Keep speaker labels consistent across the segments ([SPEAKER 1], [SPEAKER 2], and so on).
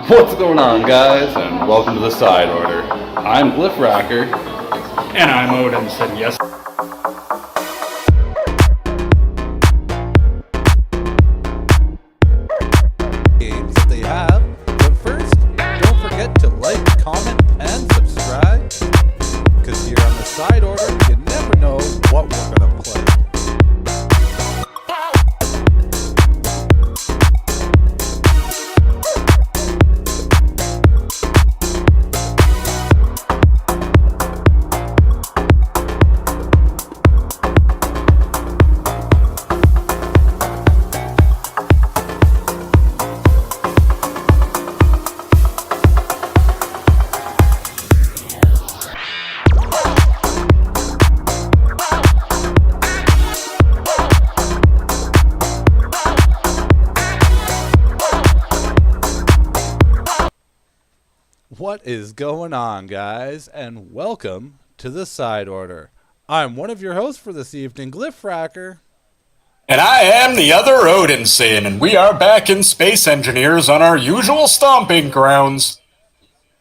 [SPEAKER 1] What's going on, guys, and welcome to the Side Order. I'm Glyphracker.
[SPEAKER 2] And I'm Odinson, yes.
[SPEAKER 3] Games that they have. But first, don't forget to like, comment, and subscribe. Because here on the Side Order, you never know what we're going to play. What is going on, guys, and welcome to the Side Order. I'm one of your hosts for this evening, Glyphracker.
[SPEAKER 2] And I am the other Odinson, and we are back in Space Engineers on our usual stomping grounds.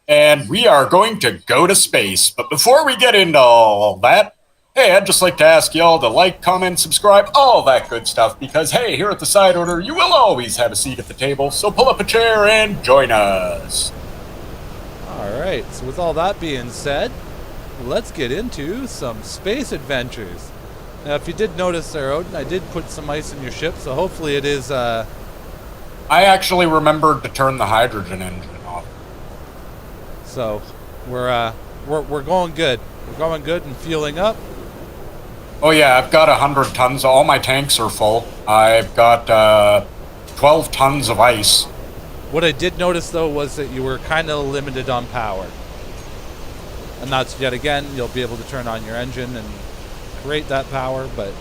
[SPEAKER 2] And we are going to go to space. But before we get into all that, hey, I'd just like to ask y'all to like, comment, subscribe, all that good stuff. Because, hey, here at the Side Order, you will always have a seat at the table. So pull up a chair and join us.
[SPEAKER 3] Alright, so with all that being said, let's get into some space adventures. Now, if you did notice there, Odin, I did put some ice in your ship, so hopefully it is,
[SPEAKER 2] I actually remembered to turn the hydrogen engine off.
[SPEAKER 3] So, we're going good. We're going good and fueling up.
[SPEAKER 2] Oh yeah, I've got 100 tons. All my tanks are full. I've got 12 tons of ice.
[SPEAKER 3] What I did notice, though, was that you were kind of limited on power. And that's, yet again, you'll be able to turn on your engine and create that power, but...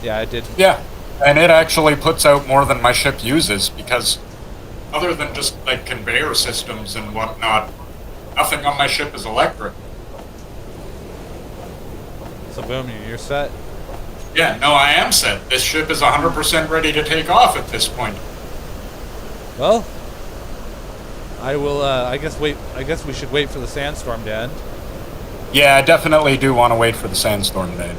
[SPEAKER 3] yeah, I did.
[SPEAKER 2] Yeah, and it actually puts out more than my ship uses, because other than just, like, conveyor systems and whatnot, nothing on my ship is electric.
[SPEAKER 3] So, boom, you're set.
[SPEAKER 2] Yeah, no, I am set. This ship is 100% ready to take off at this point.
[SPEAKER 3] Well, I will, I guess we should wait for the sandstorm to end.
[SPEAKER 2] Yeah, I definitely do want to wait for the sandstorm to end.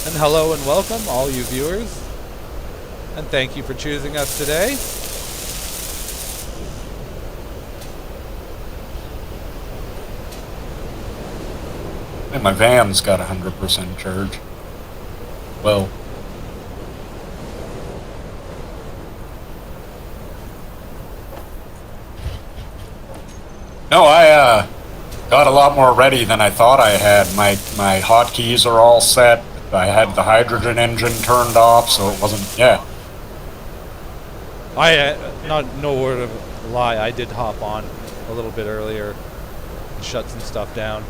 [SPEAKER 3] And hello and welcome, all you viewers. And thank you for choosing us today.
[SPEAKER 2] And my van's got 100% charge. Well... no, I got a lot more ready than I thought I had. My hotkeys are all set. I had the hydrogen engine turned off, so it wasn't... yeah.
[SPEAKER 3] No word of a lie, I did hop on a little bit earlier and shut some stuff down.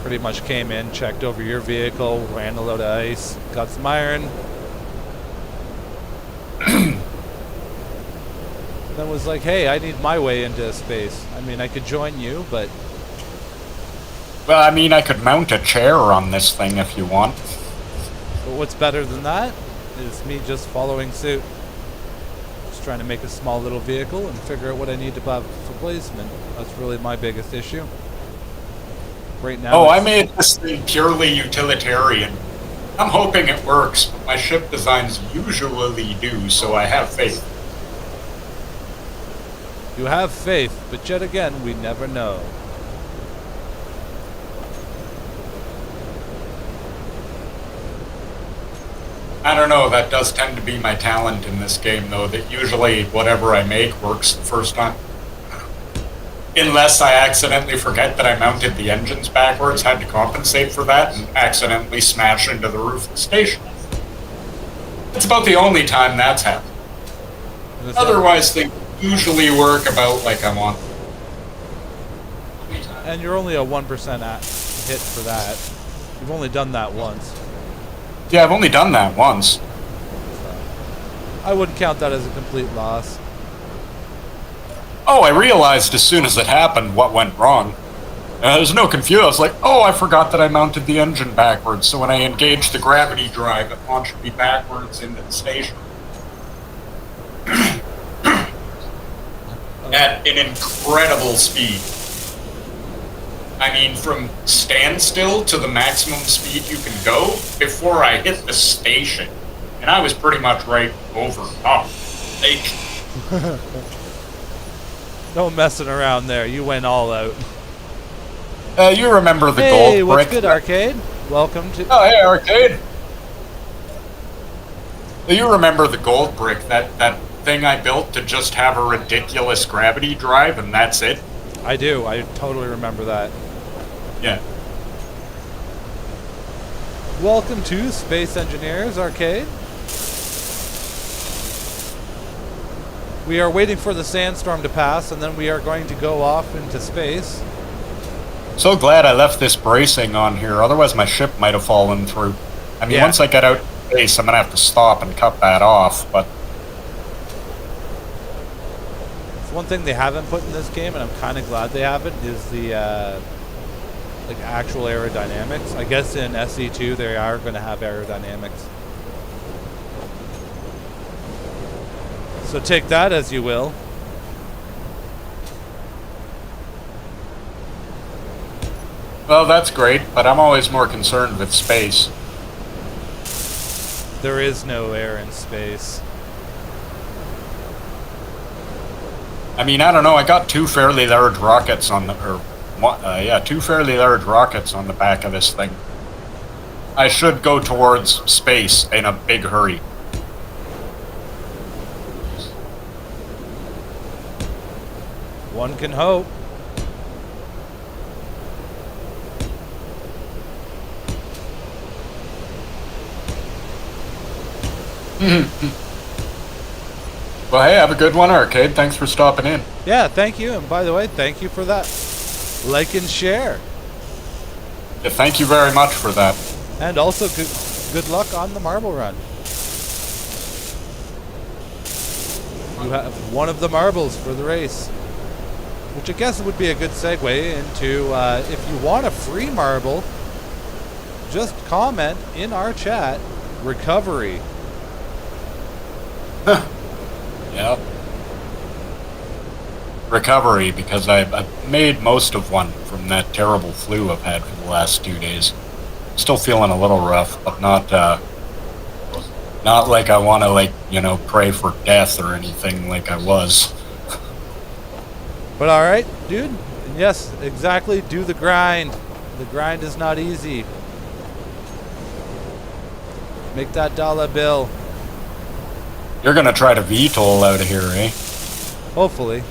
[SPEAKER 3] Pretty much came in, checked over your vehicle, ran a load of ice, got some iron. Then was like, hey, I need my way into space. I mean, I could join you, but...
[SPEAKER 2] well, I mean, I could mount a chair on this thing if you want.
[SPEAKER 3] but what's better than that is me just following suit. Just trying to make a small little vehicle and figure out what I need to buy for placement. That's really my biggest issue. Right now...
[SPEAKER 2] oh, I made this thing purely utilitarian. I'm hoping it works, but my ship designs usually do, so I have faith.
[SPEAKER 3] You have faith, but yet again, we never know.
[SPEAKER 2] I don't know, that does tend to be my talent in this game, though, that usually whatever I make works the first time. Unless I accidentally forget that I mounted the engines backwards, had to compensate for that, and accidentally smash into the roof of the station. It's about the only time that's happened. Otherwise, things usually work about like I want.
[SPEAKER 3] And you're only a 1% hit for that. You've only done that once.
[SPEAKER 2] Yeah, I've only done that once.
[SPEAKER 3] So I wouldn't count that as a complete loss.
[SPEAKER 2] Oh, I realized as soon as it happened what went wrong. There's no confusion. I was like, oh, I forgot that I mounted the engine backwards. So when I engaged the gravity drive, it launched me backwards into the station. At an incredible speed. I mean, from standstill to the maximum speed you can go before I hit the station. And I was pretty much right over top. Like,
[SPEAKER 3] No messing around there. You went all out.
[SPEAKER 2] you remember the gold
[SPEAKER 3] Hey, what's
[SPEAKER 2] brick?
[SPEAKER 3] good, Arcade? Welcome to...
[SPEAKER 2] Oh, hey, Arcade. You remember the gold brick, that thing I built to just have a ridiculous gravity drive, and that's it?
[SPEAKER 3] I do. I totally remember that.
[SPEAKER 2] Yeah.
[SPEAKER 3] Welcome to Space Engineers Arcade. We are waiting for the sandstorm to pass, and then we are going to go off into space.
[SPEAKER 2] So glad I left this bracing on here, otherwise my ship might have fallen through. I mean,
[SPEAKER 3] Yeah.
[SPEAKER 2] once I get out of space, I'm going to have to stop and cut that off, but...
[SPEAKER 3] It's one thing they haven't put in this game, and I'm kind of glad they haven't, is the like actual aerodynamics. I guess in SE2 they are going to have aerodynamics. So take that as you will.
[SPEAKER 2] Well, that's great, but I'm always more concerned with space.
[SPEAKER 3] There is no air in space.
[SPEAKER 2] I mean, I don't know, I got two fairly large rockets on the... two fairly large rockets on the back of this thing. I should go towards space in a big hurry.
[SPEAKER 3] One can hope.
[SPEAKER 2] Well, hey, have a good one, Arcade. Thanks for stopping in.
[SPEAKER 3] Yeah, thank you. And by the way, thank you for that. Like and share.
[SPEAKER 2] Yeah, thank you very much for that.
[SPEAKER 3] And also good luck on the marble run. You have one of the marbles for the race. Which I guess would be a good segue into if you want a free marble, just comment in our chat, recovery.
[SPEAKER 2] Yep. Recovery, because I've made most of one from that terrible flu I've had for the last 2 days. Still feeling a little rough, but not like I want to, pray for death or anything like I was.
[SPEAKER 3] But alright, dude. And yes, exactly, do the grind. The grind is not easy. Make that dollar bill.
[SPEAKER 2] You're gonna try to VTOL out of here, eh?
[SPEAKER 3] Hopefully.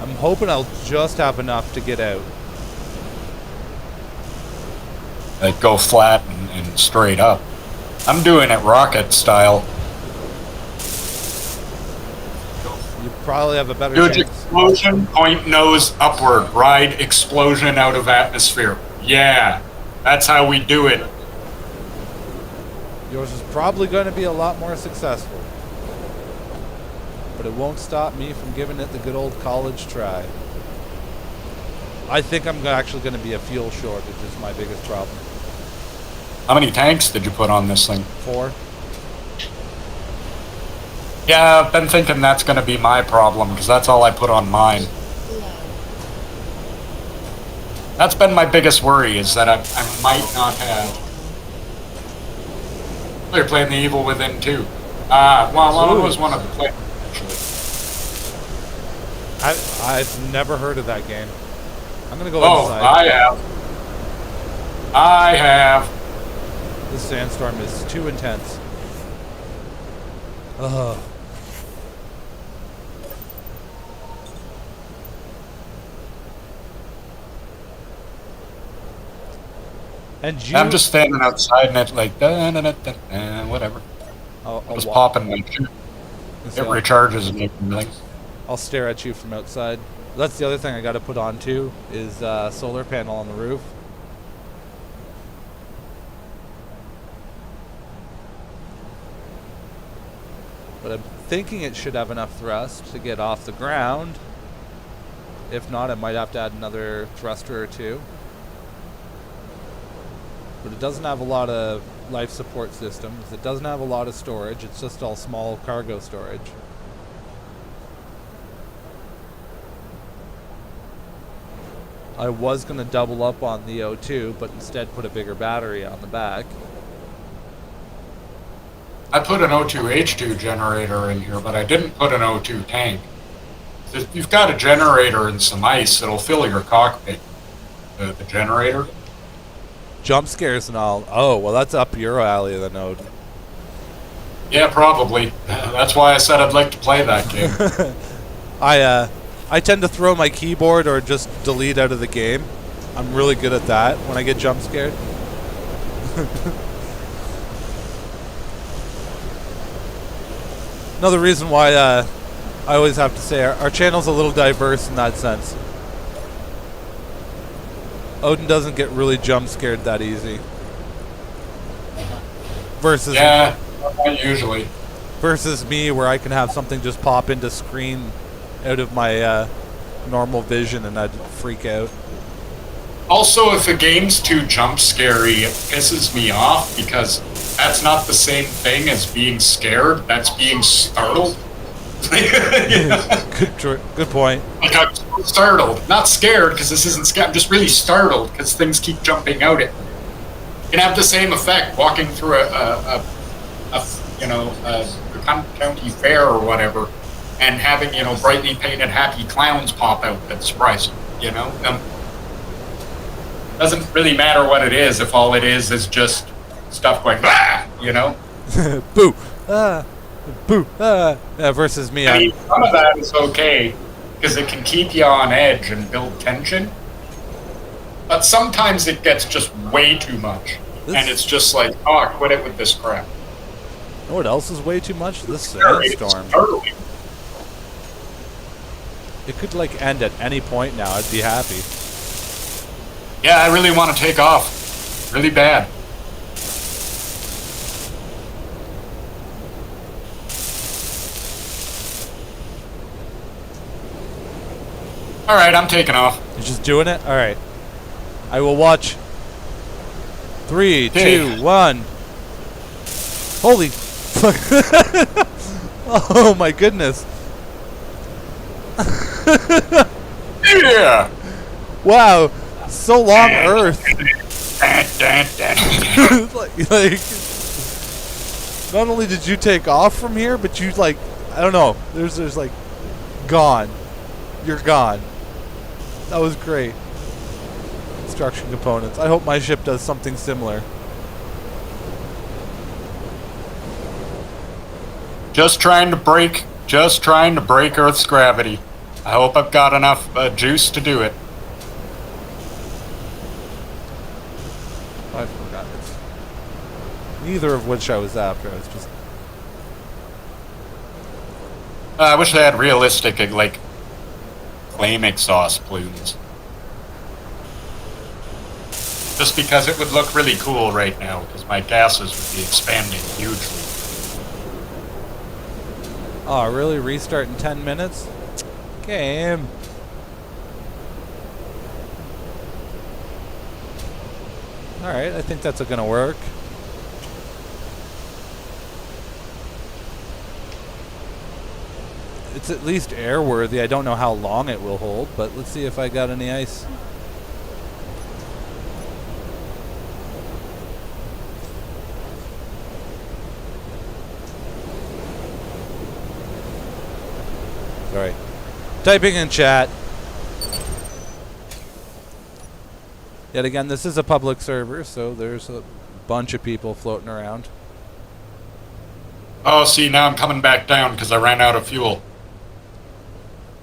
[SPEAKER 3] I'm hoping I'll just have enough to get out.
[SPEAKER 2] Like go flat and straight up. I'm doing it rocket style.
[SPEAKER 3] You probably have a better
[SPEAKER 2] Huge
[SPEAKER 3] chance.
[SPEAKER 2] explosion, point nose upward, ride explosion out of atmosphere. Yeah, that's how we do it.
[SPEAKER 3] Yours is probably going to be a lot more successful. But it won't stop me from giving it the good old college try. I think I'm actually going to be a fuel shortage is my biggest problem.
[SPEAKER 2] How many tanks did you put on this thing?
[SPEAKER 3] 4.
[SPEAKER 2] Yeah, I've been thinking that's going to be my problem, because that's all I put on mine. That's been my biggest worry, is that I might not have... They're playing The Evil Within 2. Well, one was one of the players, actually.
[SPEAKER 3] I've never heard of that game. I'm going to go
[SPEAKER 2] Oh,
[SPEAKER 3] inside.
[SPEAKER 2] I have.
[SPEAKER 3] This sandstorm is too intense. Ugh. And you...
[SPEAKER 2] I'm just standing outside and it's like, whatever.
[SPEAKER 3] I'll
[SPEAKER 2] Just
[SPEAKER 3] walk.
[SPEAKER 2] popping my shit. It recharges and everything.
[SPEAKER 3] I'll stare at you from outside. That's the other thing I got to put on too, is solar panel on the roof. But I'm thinking it should have enough thrust to get off the ground. If not, I might have to add another thruster or two. But it doesn't have a lot of life support systems. It doesn't have a lot of storage. It's just all small cargo storage. I was going to double up on the O2, but instead put a bigger battery on the back.
[SPEAKER 2] I put an O2H2 generator in here, but I didn't put an O2 tank. If you've got a generator and some ice, it'll fill your cockpit. The generator.
[SPEAKER 3] Jump scares and all. Oh, well, that's up your alley, the Node.
[SPEAKER 2] Yeah, probably. That's why I said I'd like to play that game.
[SPEAKER 3] I tend to throw my keyboard or just delete out of the game. I'm really good at that when I get jump scared. Another reason why I always have to say our channel's a little diverse in that sense. Odin doesn't get really jump scared that easy. Versus
[SPEAKER 2] yeah, not usually.
[SPEAKER 3] Versus me, where I can have something just pop into screen out of my normal vision and I'd freak out.
[SPEAKER 2] Also, if a game's too jump scary, it pisses me off because that's not the same thing as being scared. That's being startled.
[SPEAKER 3] Good point.
[SPEAKER 2] Like, I'm so startled, not scared because this isn't scared. I'm just really startled because things keep jumping out at me. You can have the same effect walking through a county fair or whatever, and having brightly painted happy clowns pop out that surprise you. Doesn't really matter what it is if all it is just stuff going
[SPEAKER 3] boo, boo, versus me.
[SPEAKER 2] I mean, some of that is okay because it can keep you on edge and build tension, but sometimes it gets just way too much, and it's just like, oh, quit it with this crap.
[SPEAKER 3] You know what else is way too much? This sandstorm. It could end at any point now. I'd be happy.
[SPEAKER 2] Yeah, I really want to take off. Really bad. Alright, I'm taking off.
[SPEAKER 3] You're just doing it? Alright. I will watch. 3, 2, 1. Holy fuck. Oh my goodness.
[SPEAKER 2] Yeah!
[SPEAKER 3] Wow. So long, Earth. Not only did you take off from here, but you I don't know. There's gone. You're gone. That was great. Construction components. I hope my ship does something similar.
[SPEAKER 2] Just trying to break Earth's gravity. I hope I've got enough juice to do it.
[SPEAKER 3] I forgot it. Neither of which I was after. I was just...
[SPEAKER 2] I wish they had realistic, flame exhaust plumes. Just because it would look really cool right now, because my gases would be expanding hugely.
[SPEAKER 3] Oh, really? Restart in 10 minutes? Game. Alright, I think that's gonna work. It's at least airworthy. I don't know how long it will hold, but let's see if I got any ice. Sorry. Typing in chat. Yet again, this is a public server, so there's a bunch of people floating around.
[SPEAKER 2] Oh, see, now I'm coming back down because I ran out of fuel.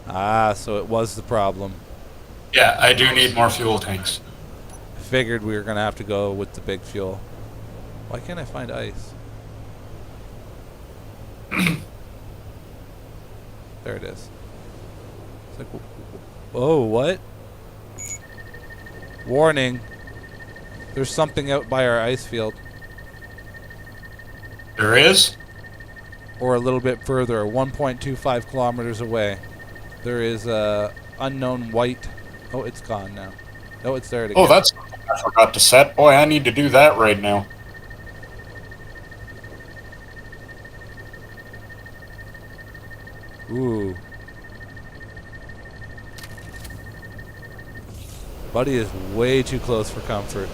[SPEAKER 3] Ah, so it was the problem.
[SPEAKER 2] Yeah, I do need more fuel tanks.
[SPEAKER 3] I figured we were going to have to go with the big fuel. Why can't I find ice? There it is. It's like, whoa, what? Warning. There's something out by our ice field.
[SPEAKER 2] There is?
[SPEAKER 3] Or a little bit further, 1.25 kilometers away. There is a unknown white. Oh, it's gone now. Oh, it's there again.
[SPEAKER 2] Oh, that's something I forgot to set. Boy, I need to do that right now.
[SPEAKER 3] Ooh. Buddy is way too close for comfort.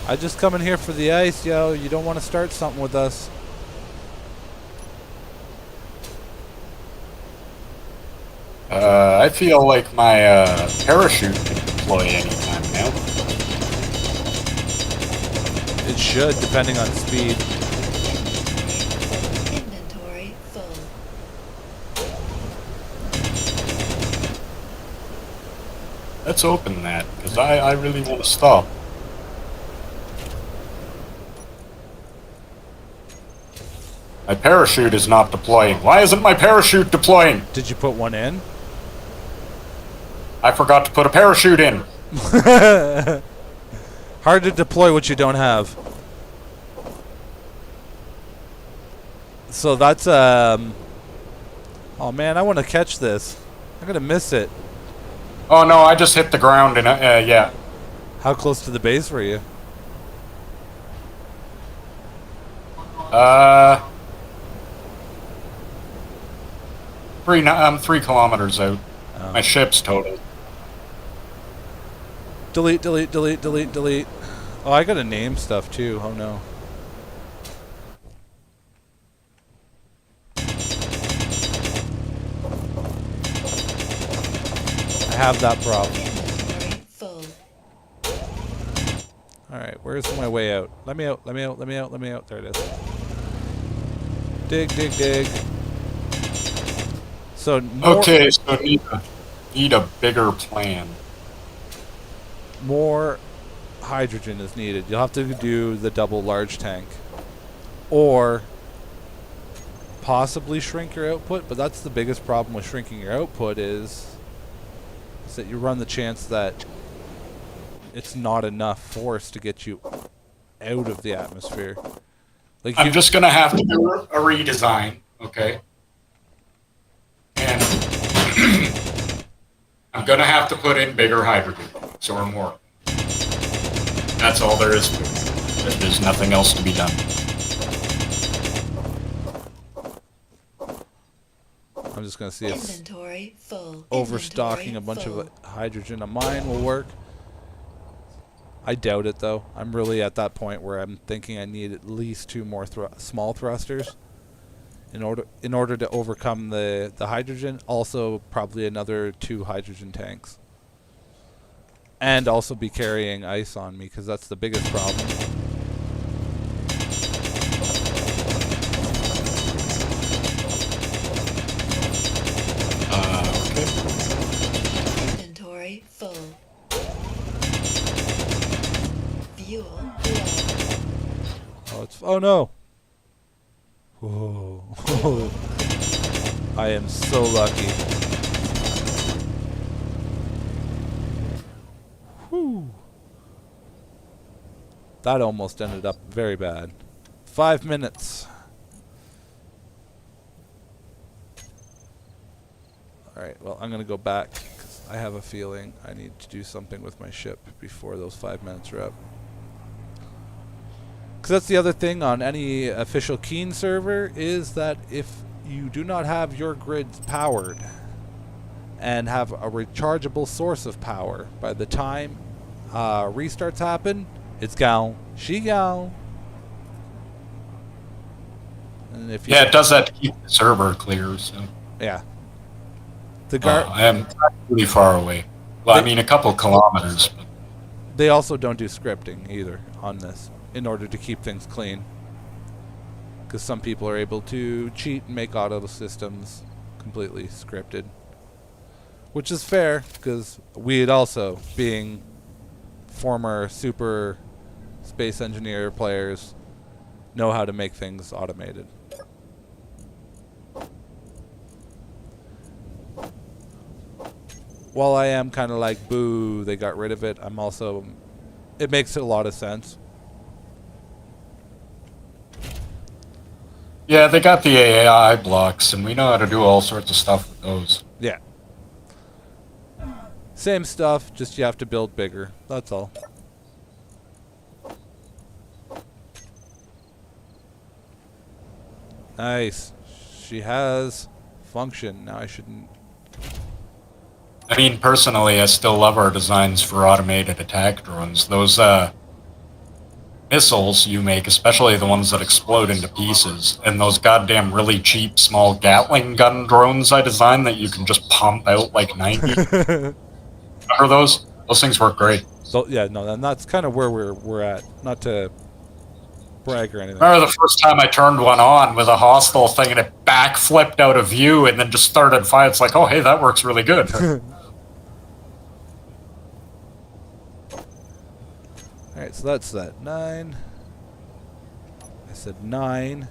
[SPEAKER 3] I just come in here for the ice, yo. You don't want to start something with us.
[SPEAKER 2] I feel like my parachute can deploy anytime now.
[SPEAKER 3] It should, depending on speed.
[SPEAKER 4] Inventory full.
[SPEAKER 2] Let's open that, because I really want to stop. My parachute is not deploying. Why isn't my parachute deploying?
[SPEAKER 3] Did you put one in?
[SPEAKER 2] I forgot to put a parachute in.
[SPEAKER 3] Hard to deploy what you don't have. So that's oh man, I want to catch this. I'm gonna miss it.
[SPEAKER 2] Oh no, I just hit the ground and yeah.
[SPEAKER 3] How close to the base were you?
[SPEAKER 2] I'm 3 kilometers out.
[SPEAKER 3] Oh.
[SPEAKER 2] My ship's total.
[SPEAKER 3] Delete, delete, delete, delete, delete. Oh, I gotta name stuff too. Oh no. I have that problem.
[SPEAKER 4] Inventory full.
[SPEAKER 3] Alright, where's my way out? Let me out, let me out, let me out, let me out. There it is. Dig, dig, dig. So more,
[SPEAKER 2] Okay, so need a bigger plan.
[SPEAKER 3] more hydrogen is needed. You'll have to do the double large tank. Or possibly shrink your output, but that's the biggest problem with shrinking your output is that you run the chance that it's not enough force to get you out of the atmosphere. Like
[SPEAKER 2] I'm just gonna have to do a redesign, okay? And I'm gonna have to put in bigger hydrogen, or more. That's all there is to it. There's nothing else to be done.
[SPEAKER 3] I'm just gonna see if
[SPEAKER 4] Inventory full.
[SPEAKER 3] overstocking a bunch of hydrogen on mine will work. I doubt it though. I'm really at that point where I'm thinking I need at least 2 more small thrusters in order to overcome the hydrogen. Also probably another 2 hydrogen tanks. And also be carrying ice on me because that's the biggest problem.
[SPEAKER 2] Okay.
[SPEAKER 4] Inventory full. Fuel low.
[SPEAKER 3] Oh, oh no! Whoa. I am so lucky. Whew. That almost ended up very bad. 5 minutes. Alright, well, I'm going to go back because I have a feeling I need to do something with my ship before those 5 minutes are up. Because that's the other thing on any official Keen server is that if you do not have your grids powered and have a rechargeable source of power, by the time restarts happen, it's gone. She gone. And if you
[SPEAKER 2] Yeah, it does that to keep the server clear, so.
[SPEAKER 3] yeah. The guard.
[SPEAKER 2] I am really far away. Well, I mean, a couple kilometers. But
[SPEAKER 3] They also don't do scripting either on this in order to keep things clean. Because some people are able to cheat and make auto systems completely scripted. Which is fair, because we'd also, being former super space engineer players, know how to make things automated. While I am kind of like, boo, they got rid of it, I'm also, it makes a lot of sense.
[SPEAKER 2] Yeah, they got the AI blocks, and we know how to do all sorts of stuff with those.
[SPEAKER 3] Yeah. Same stuff, just you have to build bigger. That's all. Nice. She has function. Now I shouldn't.
[SPEAKER 2] I mean, personally, I still love our designs for automated attack drones. Those missiles you make, especially the ones that explode into pieces, and those goddamn really cheap small Gatling gun drones I designed that you can just pump out like 90. Remember those? Those things work great.
[SPEAKER 3] So yeah, no, and that's kind of where we're at. Not to brag or anything.
[SPEAKER 2] Remember the first time I turned one on with a hostile thing and it backflipped out of view and then just started fire? It's like, oh, hey, that works really good.
[SPEAKER 3] Alright, so that's that. 9. I said 9.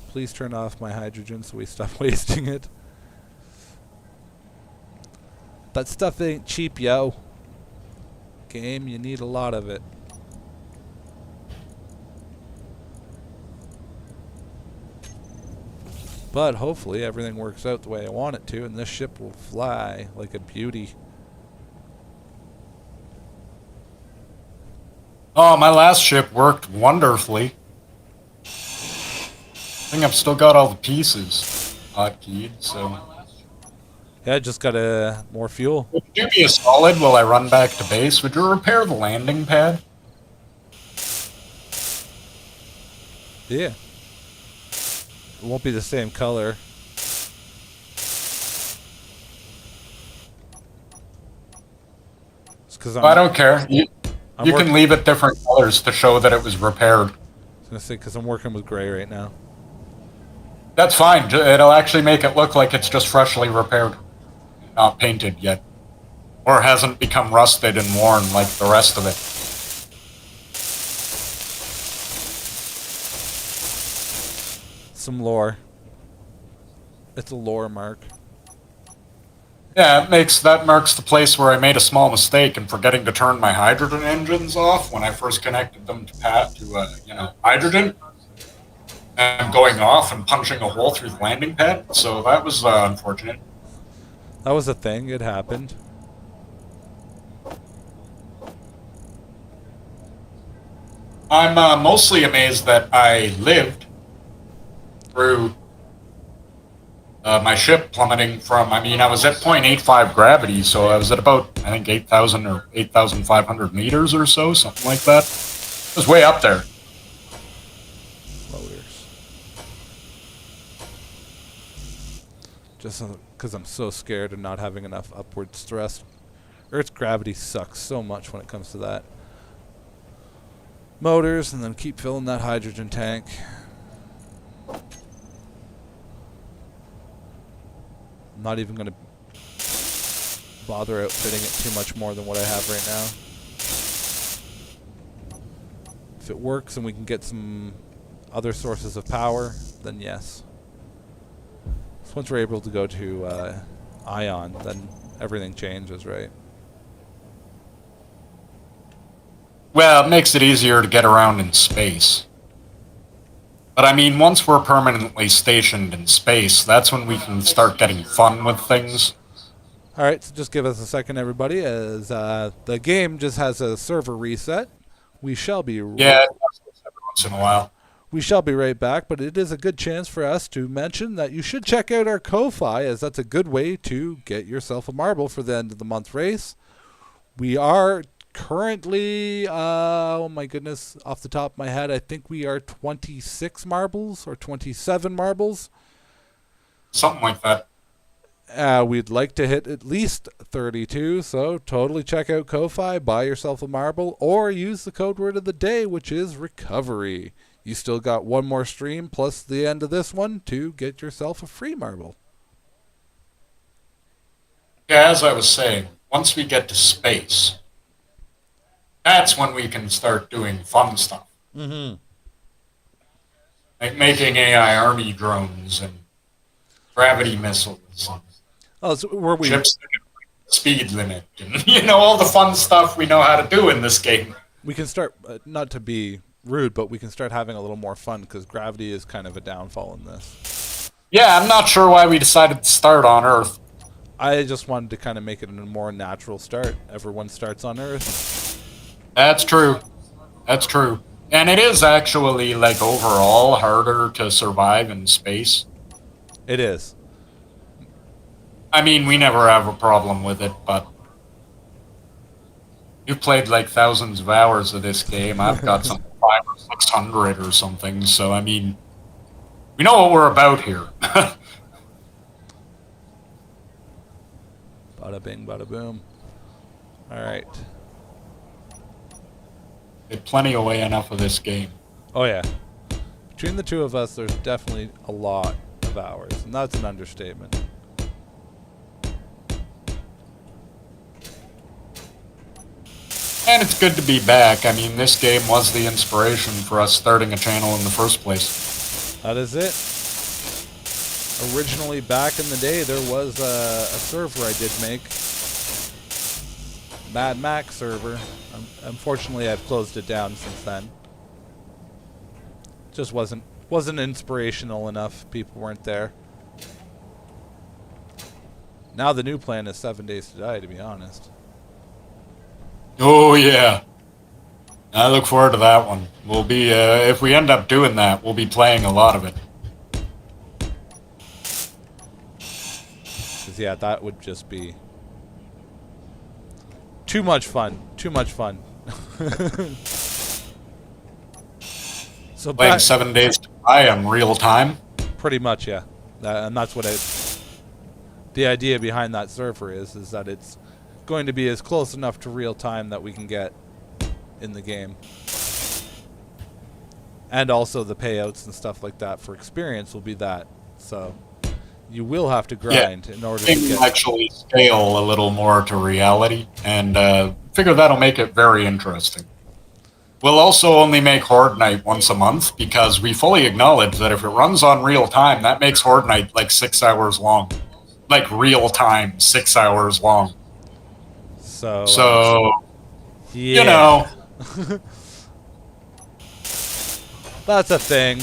[SPEAKER 3] Please turn off my hydrogen so we stop wasting it. That stuff ain't cheap, yo. Game, you need a lot of it. But hopefully everything works out the way I want it to, and this ship will fly like a beauty.
[SPEAKER 2] Oh, my last ship worked wonderfully. I think I've still got all the pieces hotkeyed, so...
[SPEAKER 3] Yeah, just got more fuel.
[SPEAKER 2] Would you do me a solid while I run back to base? Would you repair the landing pad?
[SPEAKER 3] Yeah. It won't be the same color. It's 'cause
[SPEAKER 2] I don't care. You
[SPEAKER 3] I'm
[SPEAKER 2] can
[SPEAKER 3] working-
[SPEAKER 2] leave it different colors to show that it was repaired.
[SPEAKER 3] I was gonna say, because I'm working with gray right now.
[SPEAKER 2] That's fine. It'll actually make it look like it's just freshly repaired. Not painted yet. Or hasn't become rusted and worn like the rest of it.
[SPEAKER 3] Some lore. It's a lore mark.
[SPEAKER 2] Yeah, that marks the place where I made a small mistake in forgetting to turn my hydrogen engines off when I first connected them to hydrogen. And going off and punching a hole through the landing pad. So that was unfortunate.
[SPEAKER 3] That was a thing. It happened.
[SPEAKER 2] I'm mostly amazed that I lived through my ship plummeting from, I was at 0.85 gravity, so I was at about, I think, 8,000 or 8,500 meters or so, something like that. It was way up there.
[SPEAKER 3] Motors. Just because I'm so scared of not having enough upward thrust. Earth's gravity sucks so much when it comes to that. Motors, and then keep filling that hydrogen tank. I'm not even going to bother outfitting it too much more than what I have right now. If it works and we can get some other sources of power, then yes. So once we're able to go to ion, then everything changes, right?
[SPEAKER 2] Well, it makes it easier to get around in space. But once we're permanently stationed in space, that's when we can start getting fun with things.
[SPEAKER 3] Alright, so just give us a second, everybody, as the game just has a server reset. We shall be
[SPEAKER 2] Yeah, it does every once in a while.
[SPEAKER 3] We shall be right back, but it is a good chance for us to mention that you should check out our Ko-Fi, as that's a good way to get yourself a marble for the end of the month race. We are currently, oh my goodness, off the top of my head, I think we are 26 marbles or 27 marbles.
[SPEAKER 2] Something like that.
[SPEAKER 3] We'd like to hit at least 32, so totally check out Ko-Fi, buy yourself a marble, or use the code word of the day, which is recovery. You still got one more stream plus the end of this one to get yourself a free marble.
[SPEAKER 2] Yeah, as I was saying, once we get to space, that's when we can start doing fun stuff.
[SPEAKER 3] Mm-hmm.
[SPEAKER 2] Like making AI army drones and gravity missiles and
[SPEAKER 3] Oh, so were we?
[SPEAKER 2] ships that can break the speed limit and, all the fun stuff we know how to do in this game.
[SPEAKER 3] We can start, not to be rude, but we can start having a little more fun because gravity is kind of a downfall in this.
[SPEAKER 2] Yeah, I'm not sure why we decided to start on Earth.
[SPEAKER 3] I just wanted to kind of make it a more natural start. Everyone starts on Earth.
[SPEAKER 2] That's true. That's true. And it is actually, like, overall harder to survive in space.
[SPEAKER 3] It is.
[SPEAKER 2] I mean, we never have a problem with it, but you've played like thousands of hours of this game. I've got some 500 or 600 or something. So I mean, we know what we're about here.
[SPEAKER 3] Bada bing, bada boom. All right.
[SPEAKER 2] Get plenty away enough of this game.
[SPEAKER 3] Oh yeah. Between the two of us, there's definitely a lot of hours, and that's an understatement.
[SPEAKER 2] And it's good to be back. I mean, this game was the inspiration for us starting a channel in the first place.
[SPEAKER 3] That is it. Originally, back in the day, there was a server I did make. Mad Max server. Unfortunately, I've closed it down since then. Just wasn't inspirational enough. People weren't there. Now the new plan is 7 Days to Die, to be honest.
[SPEAKER 2] Oh yeah, I look forward to that one. We'll be if we end up doing that, we'll be playing a lot of it.
[SPEAKER 3] 'Cause yeah, that would just be too much fun. Too much fun. So
[SPEAKER 2] Playing
[SPEAKER 3] back,
[SPEAKER 2] 7 Days to Die in real time.
[SPEAKER 3] pretty much, yeah. And that's what the idea behind that server is that it's going to be as close enough to real time that we can get in the game. And also the payouts and stuff like that for experience will be that. So you will have to grind in order to
[SPEAKER 2] Things
[SPEAKER 3] get...
[SPEAKER 2] actually scale a little more to reality, and figure that'll make it very interesting. We'll also only make Horde Night once a month because we fully acknowledge that if it runs on real time, that makes Horde Night like 6 hours long. Like real time, 6 hours long. So
[SPEAKER 3] yeah.
[SPEAKER 2] you know.
[SPEAKER 3] That's a thing.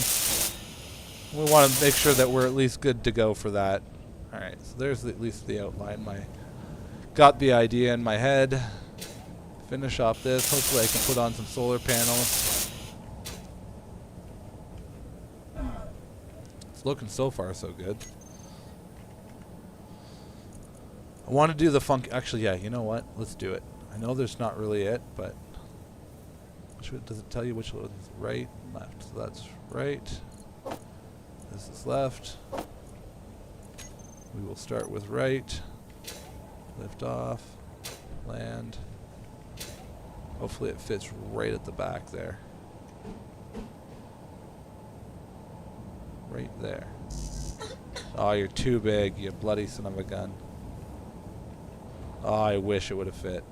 [SPEAKER 3] We want to make sure that we're at least good to go for that. Alright, so there's at least the outline. Got the idea in my head. Finish off this. Hopefully I can put on some solar panels. It's looking so far so good. I want to do the funk... Actually, yeah, you know what? Let's do it. I know there's not really it, but... Does it tell you which one is right, left? So that's right. This is left. We will start with right. Lift off. Land. Hopefully it fits right at the back there. Right there. Oh, you're too big, you bloody son of a gun. Oh, I wish it would have fit.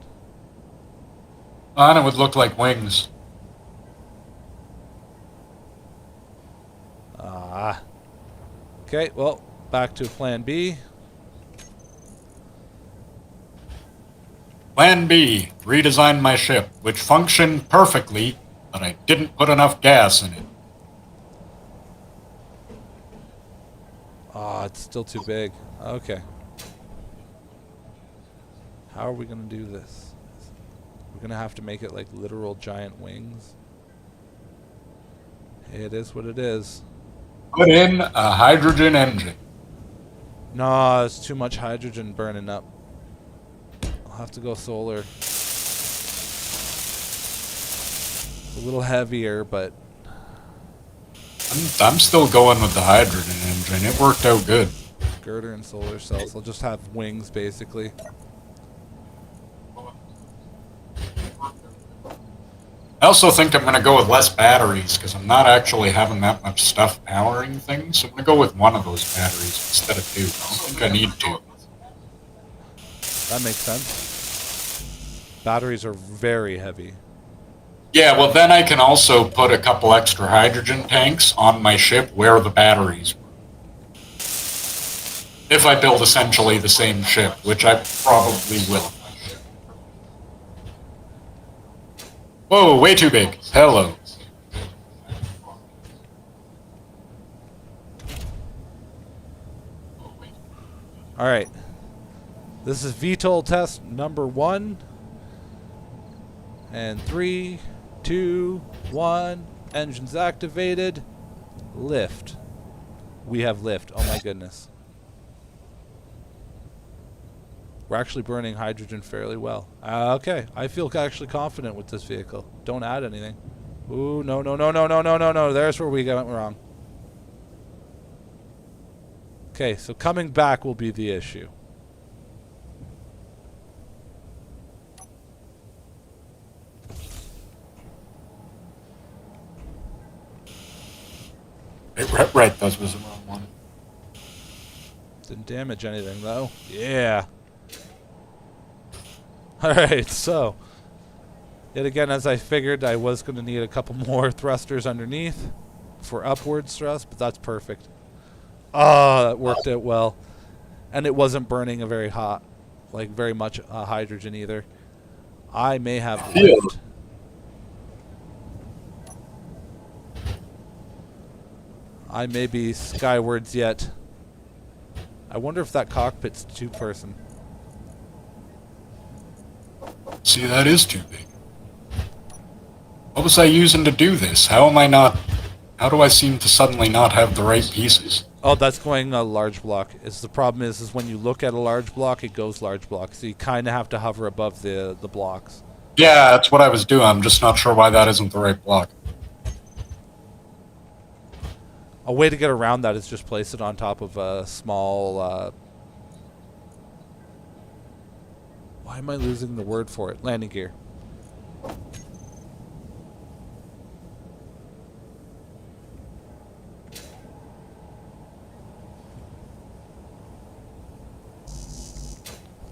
[SPEAKER 2] And it would look like wings.
[SPEAKER 3] Ah. Okay, well, back to plan B.
[SPEAKER 2] Plan B, redesign my ship, which functioned perfectly, but I didn't put enough gas in it.
[SPEAKER 3] Ah, it's still too big. Okay. How are we going to do this? We're going to have to make it like literal giant wings. Hey, it is what it is.
[SPEAKER 2] Put in a hydrogen engine.
[SPEAKER 3] No, it's too much hydrogen burning up. I'll have to go solar. It's a little heavier, but...
[SPEAKER 2] I'm still going with the hydrogen engine. It worked out good.
[SPEAKER 3] Girder and solar cells. I'll just have wings, basically.
[SPEAKER 2] I also think I'm going to go with less batteries because I'm not actually having that much stuff powering things. So I'm going to go with one of those batteries instead of two. I don't think I need two.
[SPEAKER 3] That makes sense. Batteries are very heavy.
[SPEAKER 2] Yeah, well then I can also put a couple extra hydrogen tanks on my ship where the batteries were. If I build essentially the same ship, which I probably will. Whoa, way too big. Hello.
[SPEAKER 3] Alright. This is VTOL test number 1. And 3, 2, 1. Engines activated. Lift. We have lift. Oh my goodness. We're actually burning hydrogen fairly well. Okay. I feel actually confident with this vehicle. Don't add anything. Ooh, no, no, no, no, no, no, no, no. There's where we got wrong. Okay, so coming back will be the issue.
[SPEAKER 2] Right, that was the wrong one.
[SPEAKER 3] Didn't damage anything, though. Yeah. Alright, so. Yet again, as I figured, I was going to need a couple more thrusters underneath for upwards thrust, but that's perfect. Oh, that worked out well. And it wasn't burning a very hot, like very much hydrogen either. I may have lift. I may be skywards yet. I wonder if that cockpit's two-person.
[SPEAKER 2] See, that is too big. What was I using to do this? How do I seem to suddenly not have the right pieces?
[SPEAKER 3] Oh, that's going a large block. The problem is when you look at a large block, it goes large block. So you kind of have to hover above the blocks.
[SPEAKER 2] Yeah, that's what I was doing. I'm just not sure why that isn't the right block.
[SPEAKER 3] A way to get around that is just place it on top of a small... why am I losing the word for it? Landing gear.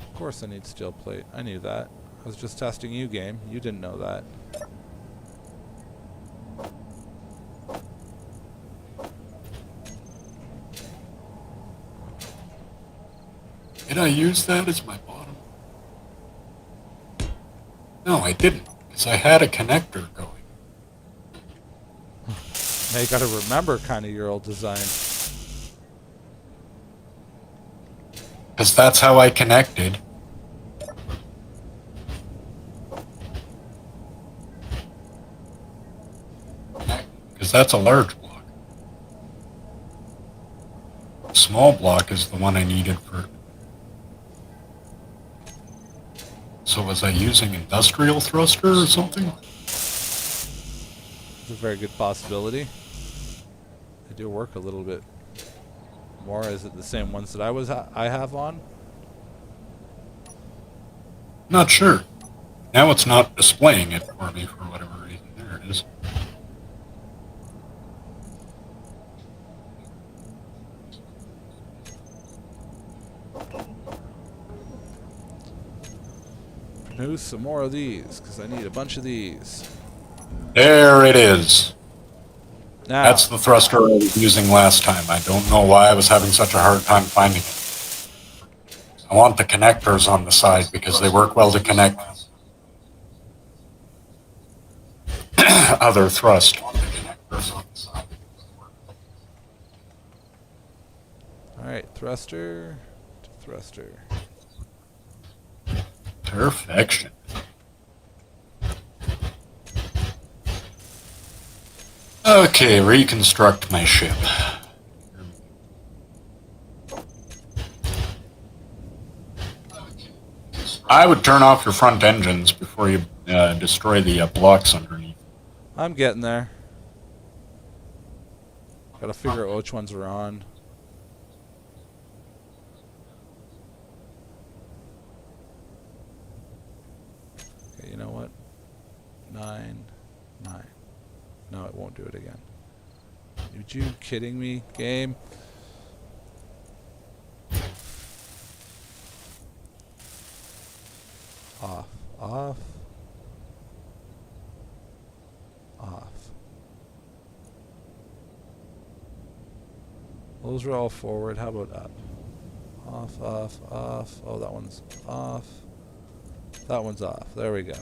[SPEAKER 3] Of course I need steel plate. I knew that. I was just testing you, game. You didn't know that.
[SPEAKER 2] Did I use that as my bottom? No, I didn't, because I had a connector going.
[SPEAKER 3] Now you gotta remember kind of your old design.
[SPEAKER 2] Because that's how I connected. Because that's a large block. Small block is the one I needed for... So was I using industrial thruster or something?
[SPEAKER 3] It's a very good possibility. They do work a little bit more. Is it the same ones that I have on?
[SPEAKER 2] Not sure. Now it's not displaying it for me for whatever reason. There it is.
[SPEAKER 3] Produce some more of these, because I need a bunch of these.
[SPEAKER 2] There it is.
[SPEAKER 3] Now,
[SPEAKER 2] That's the thruster I was using last time. I don't know why I was having such a hard time finding it. I want the connectors on the side because they work well to connect other thrust.
[SPEAKER 3] alright, thruster to thruster.
[SPEAKER 2] Perfection. Okay, reconstruct my ship. I would turn off your front engines before you destroy the blocks underneath.
[SPEAKER 3] I'm getting there. Gotta figure out which ones are on. Okay, you know what? 9, 9. No, it won't do it again. Are you kidding me, game? Off, off, off. Those are all forward. How about up? Off, off, off. Oh, that one's off. That one's off. There we go.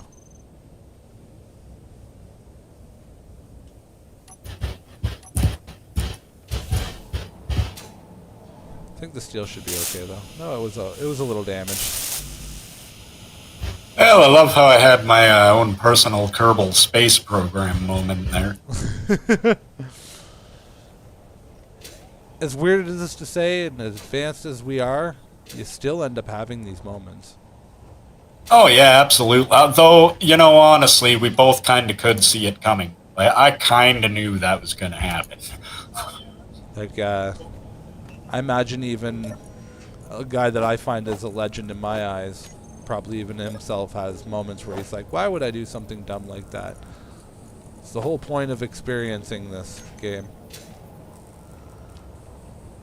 [SPEAKER 3] I think the steel should be okay though. No, it was a little damaged.
[SPEAKER 2] Well, I love how I had my own personal Kerbal space program moment there.
[SPEAKER 3] As weird as this to say, and as advanced as we are, you still end up having these moments.
[SPEAKER 2] Oh yeah, absolutely. Though, you know, honestly, we both kind of could see it coming. I kind of knew that was going to happen.
[SPEAKER 3] Like, I imagine even a guy that I find as a legend in my eyes, probably even himself has moments where he's like, why would I do something dumb like that? It's the whole point of experiencing this game.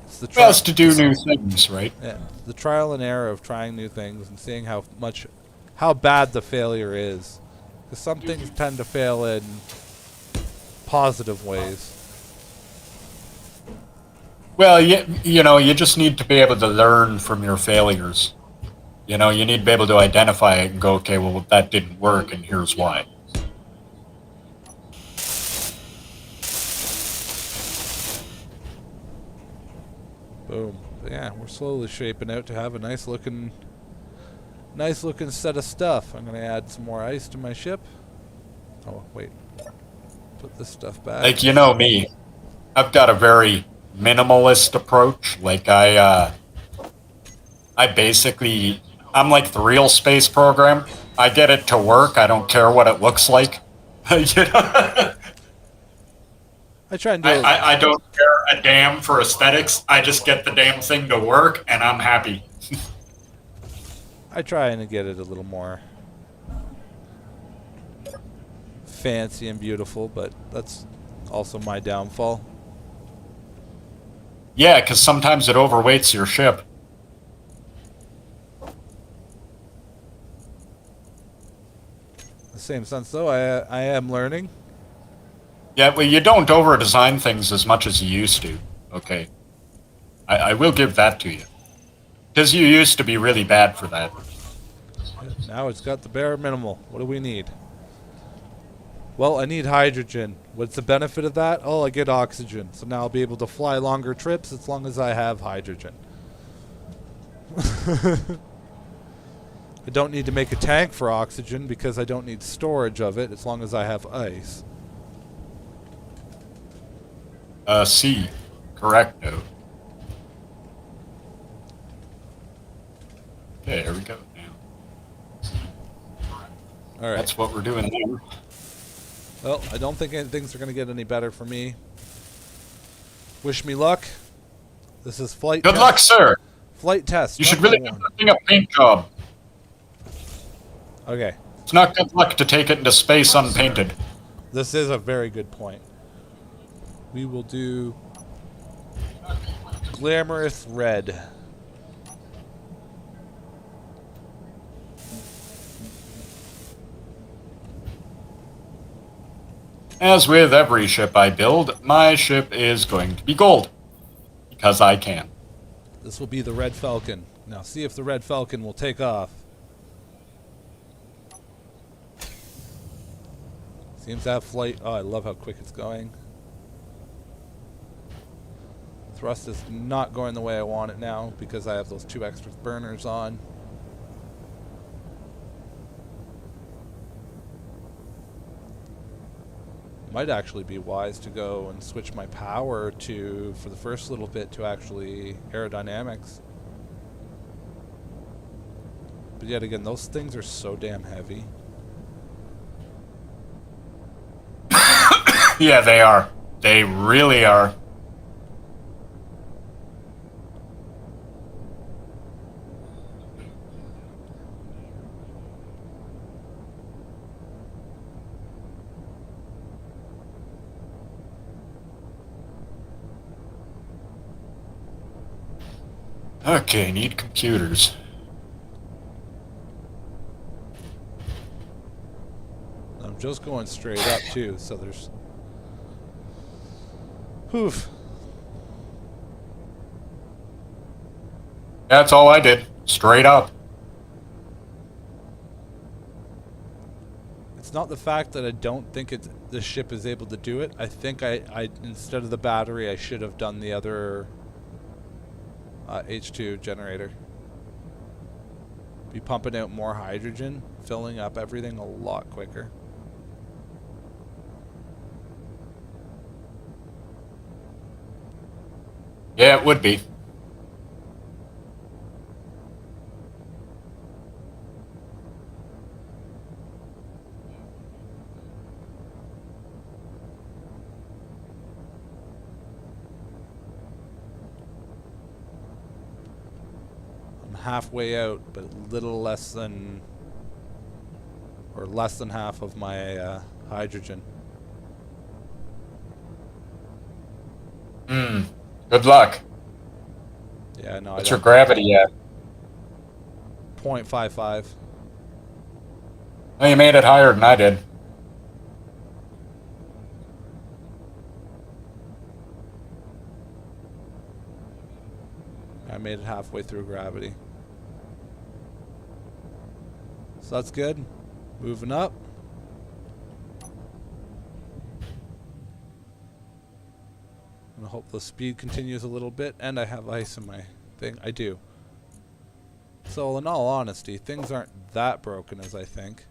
[SPEAKER 3] It's the
[SPEAKER 2] Just to do new things, right?
[SPEAKER 3] Yeah, the trial and error of trying new things and seeing how bad the failure is. Because some things tend to fail in positive ways.
[SPEAKER 2] Well, you know, you just need to be able to learn from your failures. You know, you need to be able to identify it and go, okay, well, that didn't work, and here's why.
[SPEAKER 3] Boom. But yeah, we're slowly shaping out to have a nice looking set of stuff. I'm gonna add some more ice to my ship. Oh wait, put this stuff back.
[SPEAKER 2] Like, you know me, I've got a very minimalist approach. Like, I basically, I'm like the real space program. I get it to work. I don't care what it looks like. You know?
[SPEAKER 3] I try and do
[SPEAKER 2] I don't care a damn for aesthetics. I just get the damn thing to work, and I'm happy.
[SPEAKER 3] I try and get it a little more fancy and beautiful, but that's also my downfall.
[SPEAKER 2] Yeah, because sometimes it overweights your ship.
[SPEAKER 3] In the same sense, though, I am learning.
[SPEAKER 2] Yeah, well, you don't over-design things as much as you used to. Okay. I will give that to you. Because you used to be really bad for that.
[SPEAKER 3] Now it's got the bare minimal. What do we need? Well, I need hydrogen. What's the benefit of that? Oh, I get oxygen. So now I'll be able to fly longer trips as long as I have hydrogen. I don't need to make a tank for oxygen because I don't need storage of it as long as I have ice.
[SPEAKER 2] C. Correcto. Okay, here we go.
[SPEAKER 3] All right.
[SPEAKER 2] That's what we're doing now.
[SPEAKER 3] Well, I don't think things are going to get any better for me. Wish me luck. This is flight
[SPEAKER 2] Good
[SPEAKER 3] test.
[SPEAKER 2] luck, sir.
[SPEAKER 3] Flight test.
[SPEAKER 2] You should really give that thing a paint job.
[SPEAKER 3] Okay.
[SPEAKER 2] It's not good luck to take it into space unpainted.
[SPEAKER 3] This is a very good point. We will do glamorous red.
[SPEAKER 2] As with every ship I build, my ship is going to be gold. Because I can.
[SPEAKER 3] This will be the Red Falcon. Now see if the Red Falcon will take off. Seems to have flight. Oh, I love how quick it's going. Thrust is not going the way I want it now because I have those 2 extra burners on. Might actually be wise to go and switch my power to, for the first little bit, to actually aerodynamics. But yet again, those things are so damn heavy.
[SPEAKER 2] Yeah, they are. They really are. Okay, need computers.
[SPEAKER 3] I'm just going straight up too, so there's... Oof.
[SPEAKER 2] That's all I did. Straight up.
[SPEAKER 3] It's not the fact that I don't think the ship is able to do it. I think I instead of the battery, I should have done the other H2 generator. Be pumping out more hydrogen, filling up everything a lot quicker.
[SPEAKER 2] Yeah, it would be.
[SPEAKER 3] I'm halfway out, but a little less than, or less than half of my hydrogen.
[SPEAKER 2] Good luck.
[SPEAKER 3] Yeah, no,
[SPEAKER 2] What's your gravity at?
[SPEAKER 3] 0.55.
[SPEAKER 2] Oh, you made it higher than I did.
[SPEAKER 3] I made it halfway through gravity. So that's good. Moving up. I hope the speed continues a little bit, and I have ice in my thing. I do. So in all honesty, things aren't that broken as I think.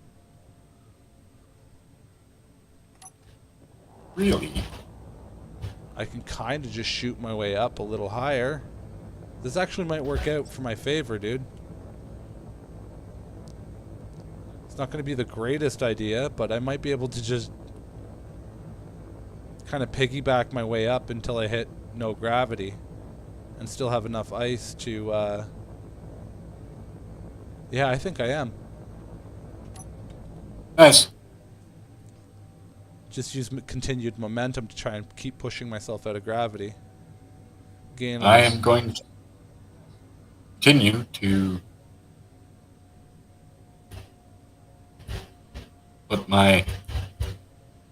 [SPEAKER 2] Really?
[SPEAKER 3] I can kind of just shoot my way up a little higher. This actually might work out for my favor, dude. It's not going to be the greatest idea, but I might be able to just kind of piggyback my way up until I hit no gravity and still have enough ice to yeah, I think I am.
[SPEAKER 2] Nice.
[SPEAKER 3] Just use continued momentum to try and keep pushing myself out of gravity. Gain
[SPEAKER 2] I am going to continue to put my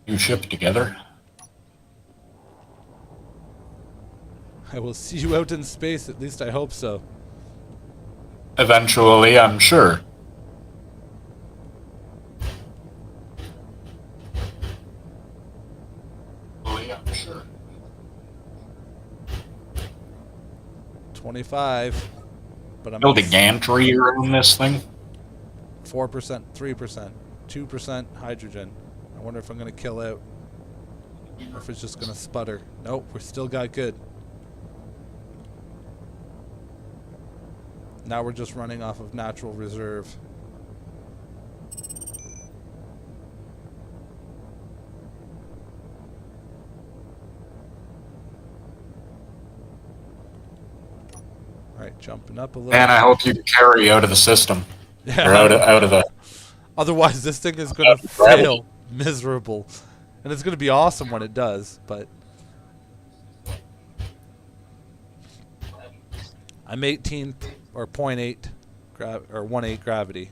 [SPEAKER 2] new ship together.
[SPEAKER 3] I will see you out in space, at least I hope so.
[SPEAKER 2] Eventually, I'm sure. I'm sure.
[SPEAKER 3] 25. But I'm
[SPEAKER 2] No
[SPEAKER 3] at
[SPEAKER 2] the gantry around this thing.
[SPEAKER 3] 4%, 3%, 2% hydrogen. I wonder if I'm going to kill out. Or if it's just going to sputter. Nope, we still got good. Now we're just running off of natural reserve. Alright, jumping up a little.
[SPEAKER 2] And I hope you can carry out of the system.
[SPEAKER 3] Yeah.
[SPEAKER 2] Or out of the...
[SPEAKER 3] Otherwise, this thing is going to fail miserable. And it's going to be awesome when it does, but... I'm 18 or 0.8 or 1.8 gravity.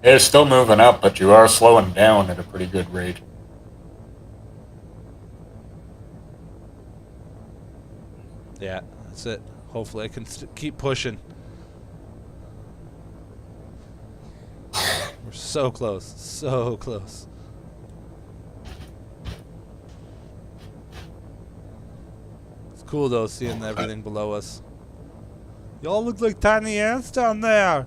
[SPEAKER 2] It's still moving up, but you are slowing down at a pretty good rate.
[SPEAKER 3] Yeah, that's it. Hopefully I can keep pushing. We're so close. So close. It's cool though, seeing everything below us. Y'all look like tiny ants down there.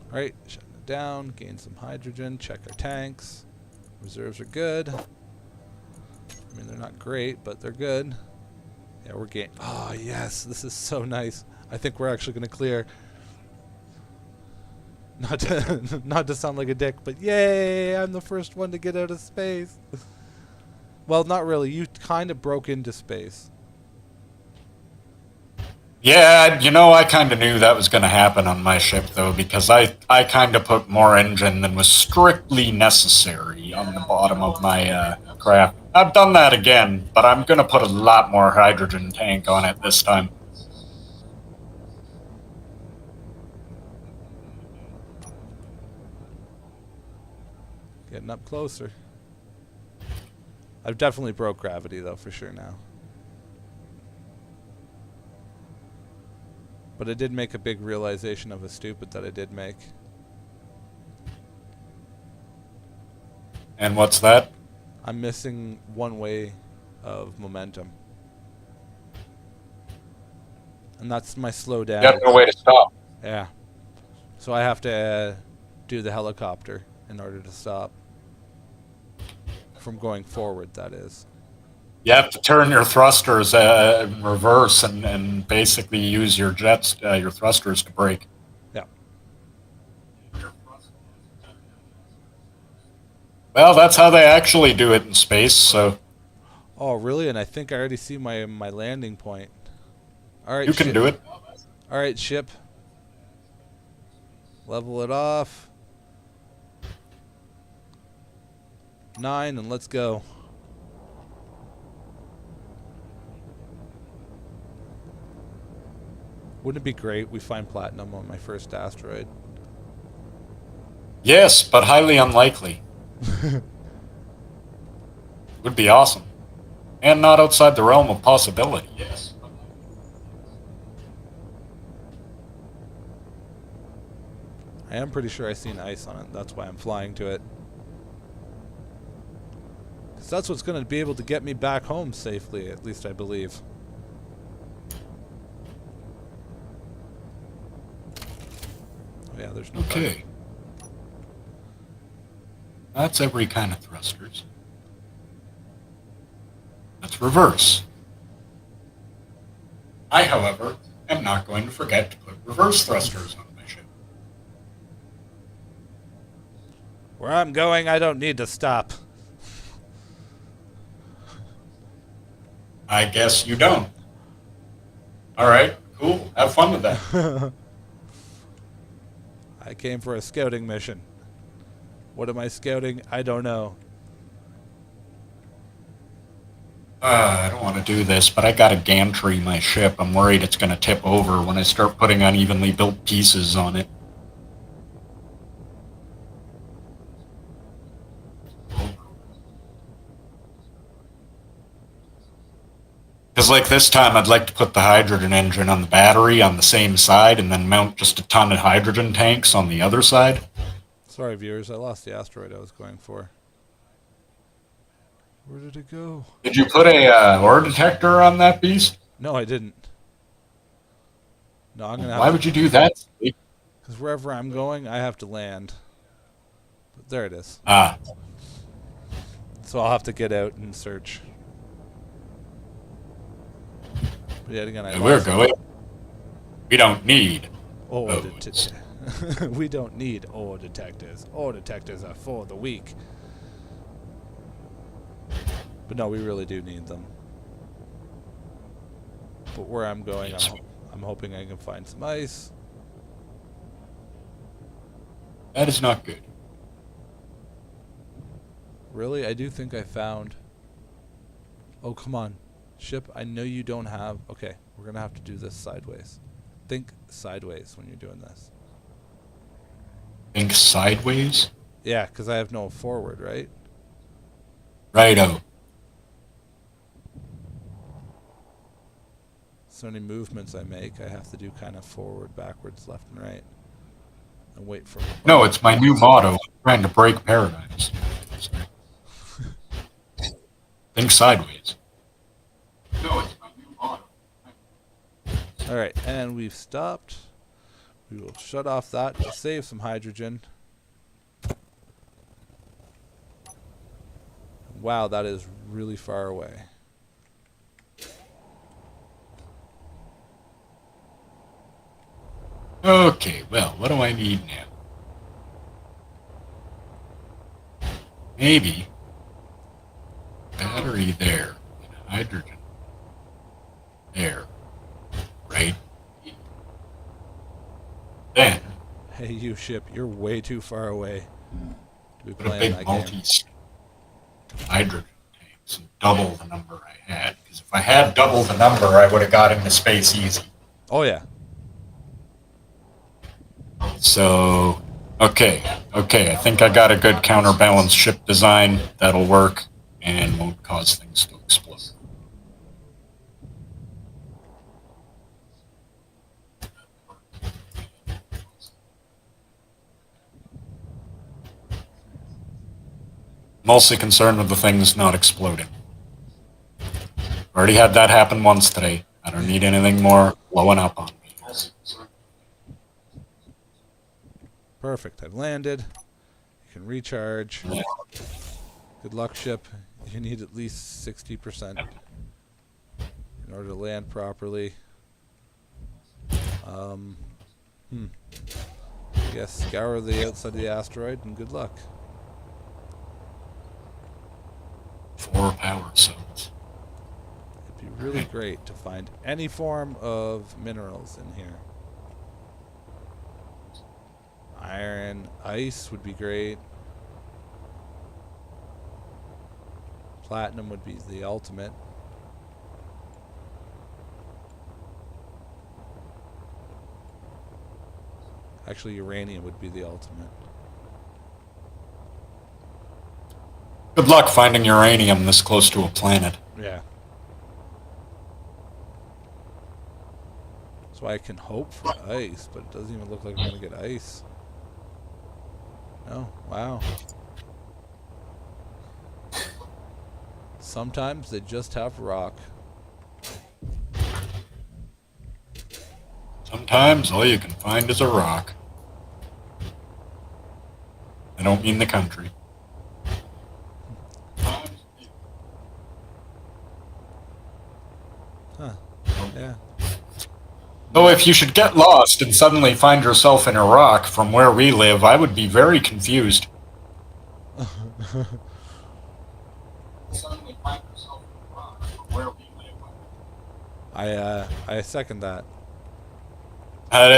[SPEAKER 3] Alright, shutting it down, gain some hydrogen, check our tanks. Reserves are good. I mean, they're not great, but they're good. Yeah, we're gaining. Oh, yes, this is so nice. I think we're actually going to clear. Not to, not to sound like a dick, but yay, I'm the first one to get out of space. Well, not really. You kind of broke into space.
[SPEAKER 2] Yeah, you know, I kind of knew that was going to happen on my ship, though, because I kind of put more engine than was strictly necessary on the bottom of my craft. I've done that again, but I'm going to put a lot more hydrogen tank on it this time.
[SPEAKER 3] Getting up closer. I've definitely broke gravity, though, for sure now. But I did make a big realization of a stupid that I did make.
[SPEAKER 2] And what's that?
[SPEAKER 3] I'm missing one way of momentum. And that's my slow down.
[SPEAKER 2] You have no way to stop.
[SPEAKER 3] Yeah. So I have to do the helicopter in order to stop. From going forward, that is.
[SPEAKER 2] You have to turn your thrusters in reverse and basically use your jets, your thrusters to brake.
[SPEAKER 3] Yeah.
[SPEAKER 2] Well, that's how they actually do it in space, so
[SPEAKER 3] Oh, really? And I think I already see my landing point. All right,
[SPEAKER 2] you can
[SPEAKER 3] ship.
[SPEAKER 2] do it.
[SPEAKER 3] All right, ship. Level it off. 9, and let's go. Wouldn't it be great we find platinum on my first asteroid?
[SPEAKER 2] Yes, but highly unlikely. Would be awesome. And not outside the realm of possibility, yes.
[SPEAKER 3] I am pretty sure I seen ice on it. That's why I'm flying to it. Because that's what's going to be able to get me back home safely, at least I believe. Oh, yeah, there's no
[SPEAKER 2] Okay. That's every kind of thrusters. Let's reverse. I, however, am not going to forget to put reverse thrusters on my ship.
[SPEAKER 3] Where I'm going, I don't need to stop.
[SPEAKER 2] I guess you don't. All right, cool. Have fun with that.
[SPEAKER 3] I came for a scouting mission. What am I scouting? I don't know.
[SPEAKER 2] I don't want to do this, but I got to gantry my ship. I'm worried it's going to tip over when I start putting unevenly built pieces on it. Because like this time, I'd like to put the hydrogen engine on the battery on the same side and then mount just a ton of hydrogen tanks on the other side.
[SPEAKER 3] Sorry, viewers. I lost the asteroid I was going for. Where did it go?
[SPEAKER 2] Did you put a ore detector on that beast?
[SPEAKER 3] No, I didn't. No, I'm going to
[SPEAKER 2] Why would you do that?
[SPEAKER 3] Because wherever I'm going, I have to land. But there it is.
[SPEAKER 2] Ah,
[SPEAKER 3] So I'll have to get out and search. But yet again,
[SPEAKER 2] we're going. We don't need.
[SPEAKER 3] ore we don't need ore detectors. Ore detectors are for the weak. But no, we really do need them. But where I'm going, I'm hoping I can find some ice.
[SPEAKER 2] That is not good.
[SPEAKER 3] Really? I do think I found... Oh, come on. Ship, I know you don't have... Okay, we're going to have to do this sideways. Think sideways when you're doing this.
[SPEAKER 2] Think sideways?
[SPEAKER 3] Yeah, because I have no forward, right?
[SPEAKER 2] Righto.
[SPEAKER 3] So any movements I make, I have to do kind of forward, backwards, left, and right. And wait for...
[SPEAKER 2] No, it's my new motto. I'm trying to break paradigms. Think sideways. No, it's my new motto.
[SPEAKER 3] Alright, and we've stopped. We will shut off that to save some hydrogen. Wow, that is really far away.
[SPEAKER 2] Okay, well, what do I need now? Maybe battery there, and hydrogen there, right? Then
[SPEAKER 3] Hey, you ship, you're way too far away to be
[SPEAKER 2] put a
[SPEAKER 3] playing
[SPEAKER 2] big
[SPEAKER 3] that game.
[SPEAKER 2] hydrogen tanks and double the number I had. Because if I had double the number, I would have got into space easy.
[SPEAKER 3] Oh, yeah.
[SPEAKER 2] So, okay, I think I got a good counterbalance ship design that'll work. and won't cause things to explode. Mostly concerned with the things not exploding. Already had that happen once today. I don't need anything more blowing up on me.
[SPEAKER 3] Perfect. I've landed. You can recharge. Good luck, ship. You need at least 60% in order to land properly. Yes, scour the outside of the asteroid and good luck.
[SPEAKER 2] 4 power cells.
[SPEAKER 3] It'd be really great to find any form of minerals in here. Iron, ice would be great. Platinum would be the ultimate. Actually, uranium would be the ultimate.
[SPEAKER 2] Good luck finding uranium this close to a planet.
[SPEAKER 3] Yeah. That's why I can hope for ice, but it doesn't even look like I'm going to get ice. No? Wow. Sometimes they just have rock.
[SPEAKER 2] Sometimes all you can find is a rock. I don't mean the country.
[SPEAKER 3] Huh. Yeah.
[SPEAKER 2] Though if you should get lost and suddenly find yourself in Iraq from where we live, I would be very confused. Suddenly find yourself in Iraq from where we live.
[SPEAKER 3] I second that.
[SPEAKER 2] How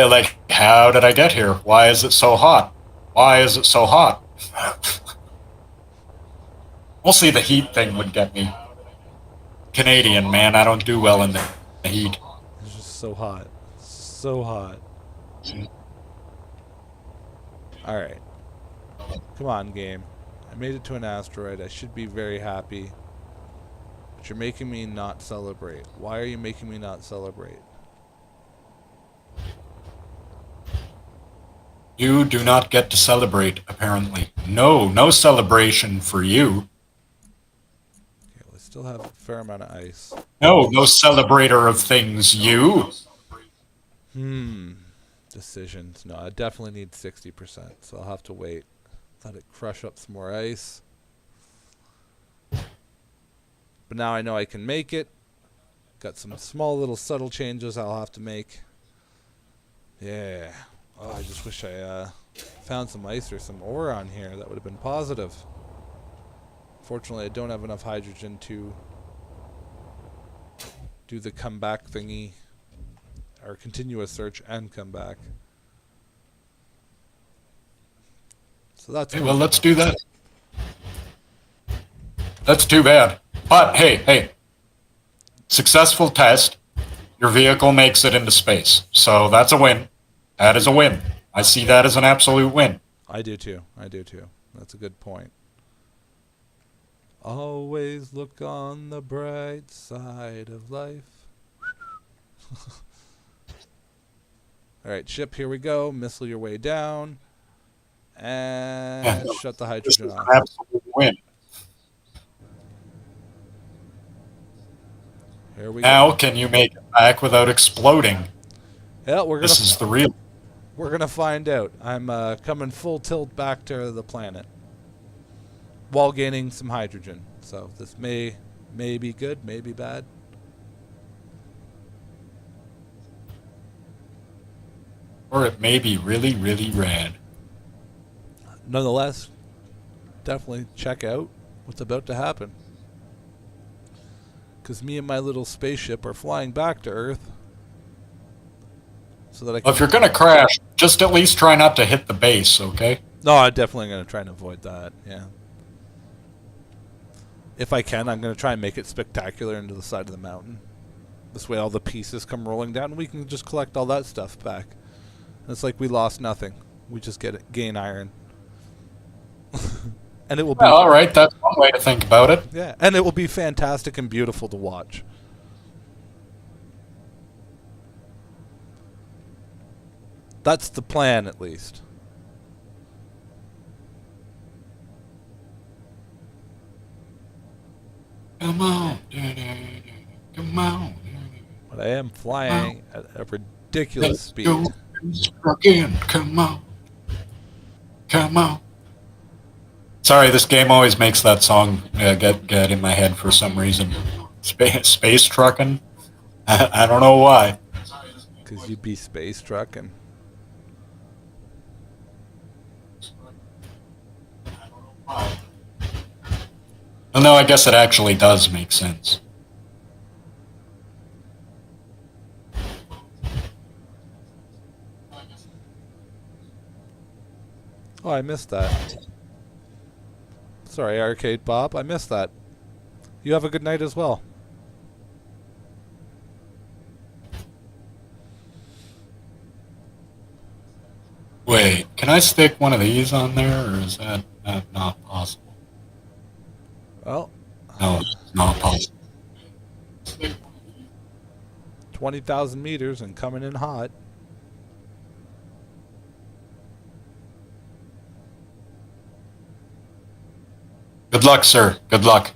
[SPEAKER 2] did I get here? Why is it so hot? Why is it so hot? Mostly the heat thing would get me. Canadian, man, I don't do well in the heat.
[SPEAKER 3] It's just so hot. So hot. Alright. Come on, game. I made it to an asteroid. I should be very happy. But you're making me not celebrate. Why are you making me not celebrate?
[SPEAKER 2] You do not get to celebrate, apparently. No celebration for you.
[SPEAKER 3] Okay, well, I still have a fair amount of ice.
[SPEAKER 2] No celebrator of things, you.
[SPEAKER 3] Decisions. No, I definitely need 60%, so I'll have to wait. Let it crush up some more ice. But now I know I can make it. Got some small little subtle changes I'll have to make. Yeah. Oh, I just wish I found some ice or some ore on here. That would have been positive. Fortunately, I don't have enough hydrogen to do the comeback thingy. Or continuous search and come back. So that's
[SPEAKER 2] Okay, well, let's do that. That's too bad. But hey, successful test. Your vehicle makes it into space, so that's a win. That is a win. I see that as an absolute win.
[SPEAKER 3] I do too. That's a good point. Always look on the bright side of life. Alright, ship, here we go. Missile your way down. And shut the hydrogen off.
[SPEAKER 2] An absolute win.
[SPEAKER 3] Here we
[SPEAKER 2] Now,
[SPEAKER 3] go.
[SPEAKER 2] can you make it back without exploding?
[SPEAKER 3] Yeah,
[SPEAKER 2] This is the real.
[SPEAKER 3] we're gonna find out. I'm coming full tilt back to the planet while gaining some hydrogen. So this may be good, may be bad.
[SPEAKER 2] Or it may be really, really rad.
[SPEAKER 3] Nonetheless, definitely check out what's about to happen. Because me and my little spaceship are flying back to Earth. So that I can...
[SPEAKER 2] Well, if you're going to crash, just at least try not to hit the base, okay?
[SPEAKER 3] No, I'm definitely going to try and avoid that, yeah. If I can, I'm going to try and make it spectacular into the side of the mountain. This way all the pieces come rolling down and we can just collect all that stuff back. And it's like we lost nothing. We just gain iron. And it will be
[SPEAKER 2] Well, all right, that's one way to think about it.
[SPEAKER 3] yeah, and it will be fantastic and beautiful to watch. That's the plan, at least.
[SPEAKER 2] Come on, come on.
[SPEAKER 3] But I am flying at a ridiculous
[SPEAKER 2] Let's
[SPEAKER 3] speed.
[SPEAKER 2] go. Struck in. Come on. Come on. Sorry, this game always makes that song get in my head for some reason. Space trucking? I don't know why.
[SPEAKER 3] Because you'd be space trucking.
[SPEAKER 2] Well, no, I guess it actually does make sense.
[SPEAKER 3] Oh, I missed that. Sorry, Arcade Bob, I missed that. You have a good night as well.
[SPEAKER 2] Wait, can I stick one of these on there, or is that not possible?
[SPEAKER 3] Well,
[SPEAKER 2] No, it's not possible.
[SPEAKER 3] 20,000 meters and coming in hot.
[SPEAKER 2] Good luck, sir. Good luck.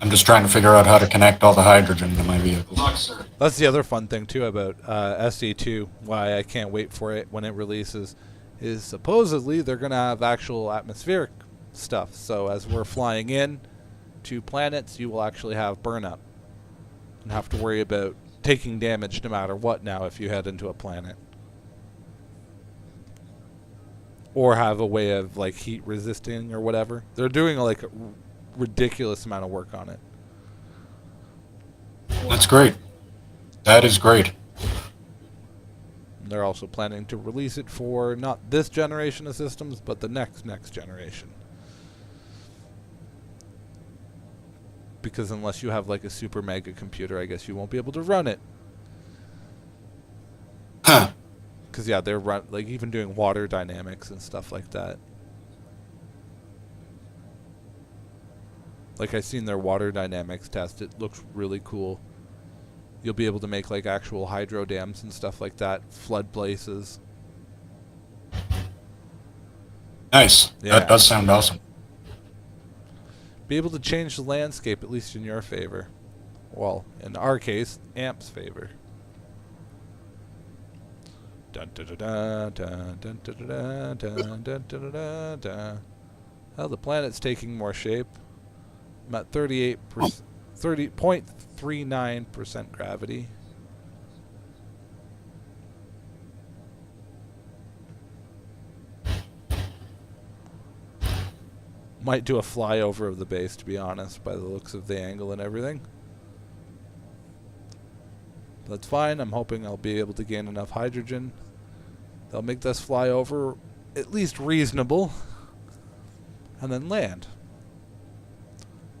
[SPEAKER 2] I'm just trying to figure out how to connect all the hydrogen to my vehicle. Good luck, sir.
[SPEAKER 3] That's the other fun thing too about SE2. Why I can't wait for it when it releases, is supposedly they're gonna have actual atmospheric stuff. So as we're flying in to planets, you will actually have burnup and have to worry about taking damage no matter what. Now, if you head into a planet, or have a way of like heat resisting or whatever, they're doing like a ridiculous amount of work on it.
[SPEAKER 2] That's great. That is great.
[SPEAKER 3] They're also planning to release it for not this generation of systems, but the next generation. Because unless you have like a super mega computer, I guess you won't be able to run it.
[SPEAKER 2] Huh.
[SPEAKER 3] Because yeah, they're like even doing water dynamics and stuff like that. Like I seen their water dynamics test. It looks really cool. You'll be able to make like actual hydro dams and stuff like that, flood places.
[SPEAKER 2] Nice.
[SPEAKER 3] Yeah.
[SPEAKER 2] That does sound awesome.
[SPEAKER 3] Be able to change the landscape, at least in your favor. Well, in our case, Amp's favor. Dun dun dun dun dun dun dun dun dun dun dun dun. Well, the planet's taking more shape. I'm at 30.39% gravity. Might do a flyover of the base, to be honest, by the looks of the angle and everything. That's fine. I'm hoping I'll be able to gain enough hydrogen. They'll make this flyover at least reasonable, and then land.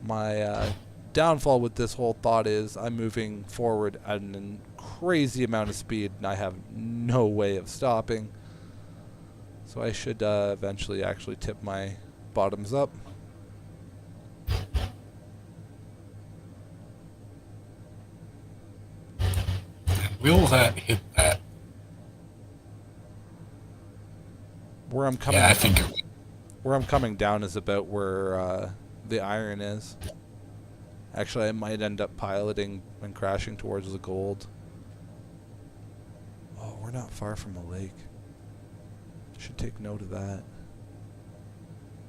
[SPEAKER 3] My downfall with this whole thought is I'm moving forward at an crazy amount of speed, and I have no way of stopping. So I should eventually actually tip my bottoms up.
[SPEAKER 2] Will that hit that?
[SPEAKER 3] Where I'm coming,
[SPEAKER 2] Yeah, I think it will.
[SPEAKER 3] where I'm coming down is about where the iron is. Actually, I might end up piloting and crashing towards the gold. Oh, we're not far from a lake. Should take note of that.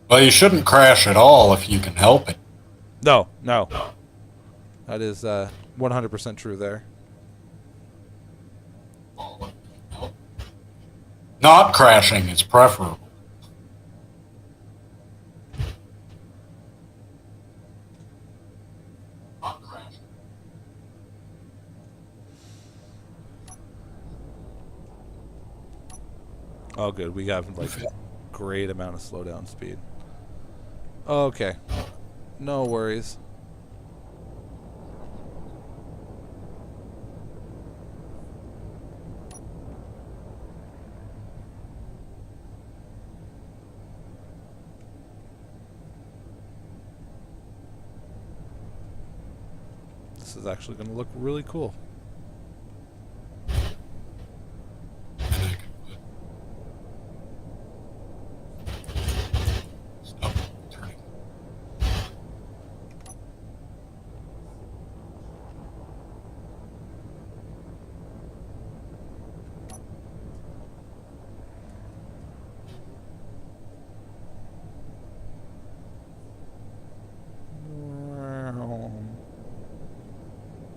[SPEAKER 2] Well, you shouldn't crash at all if you can help it.
[SPEAKER 3] No. That is 100% true there.
[SPEAKER 2] Not crashing is preferable.
[SPEAKER 3] Oh, good. We have like a great amount of slowdown speed. Okay. No worries. This is actually going to look really cool.
[SPEAKER 2] And I can put... Stop turning.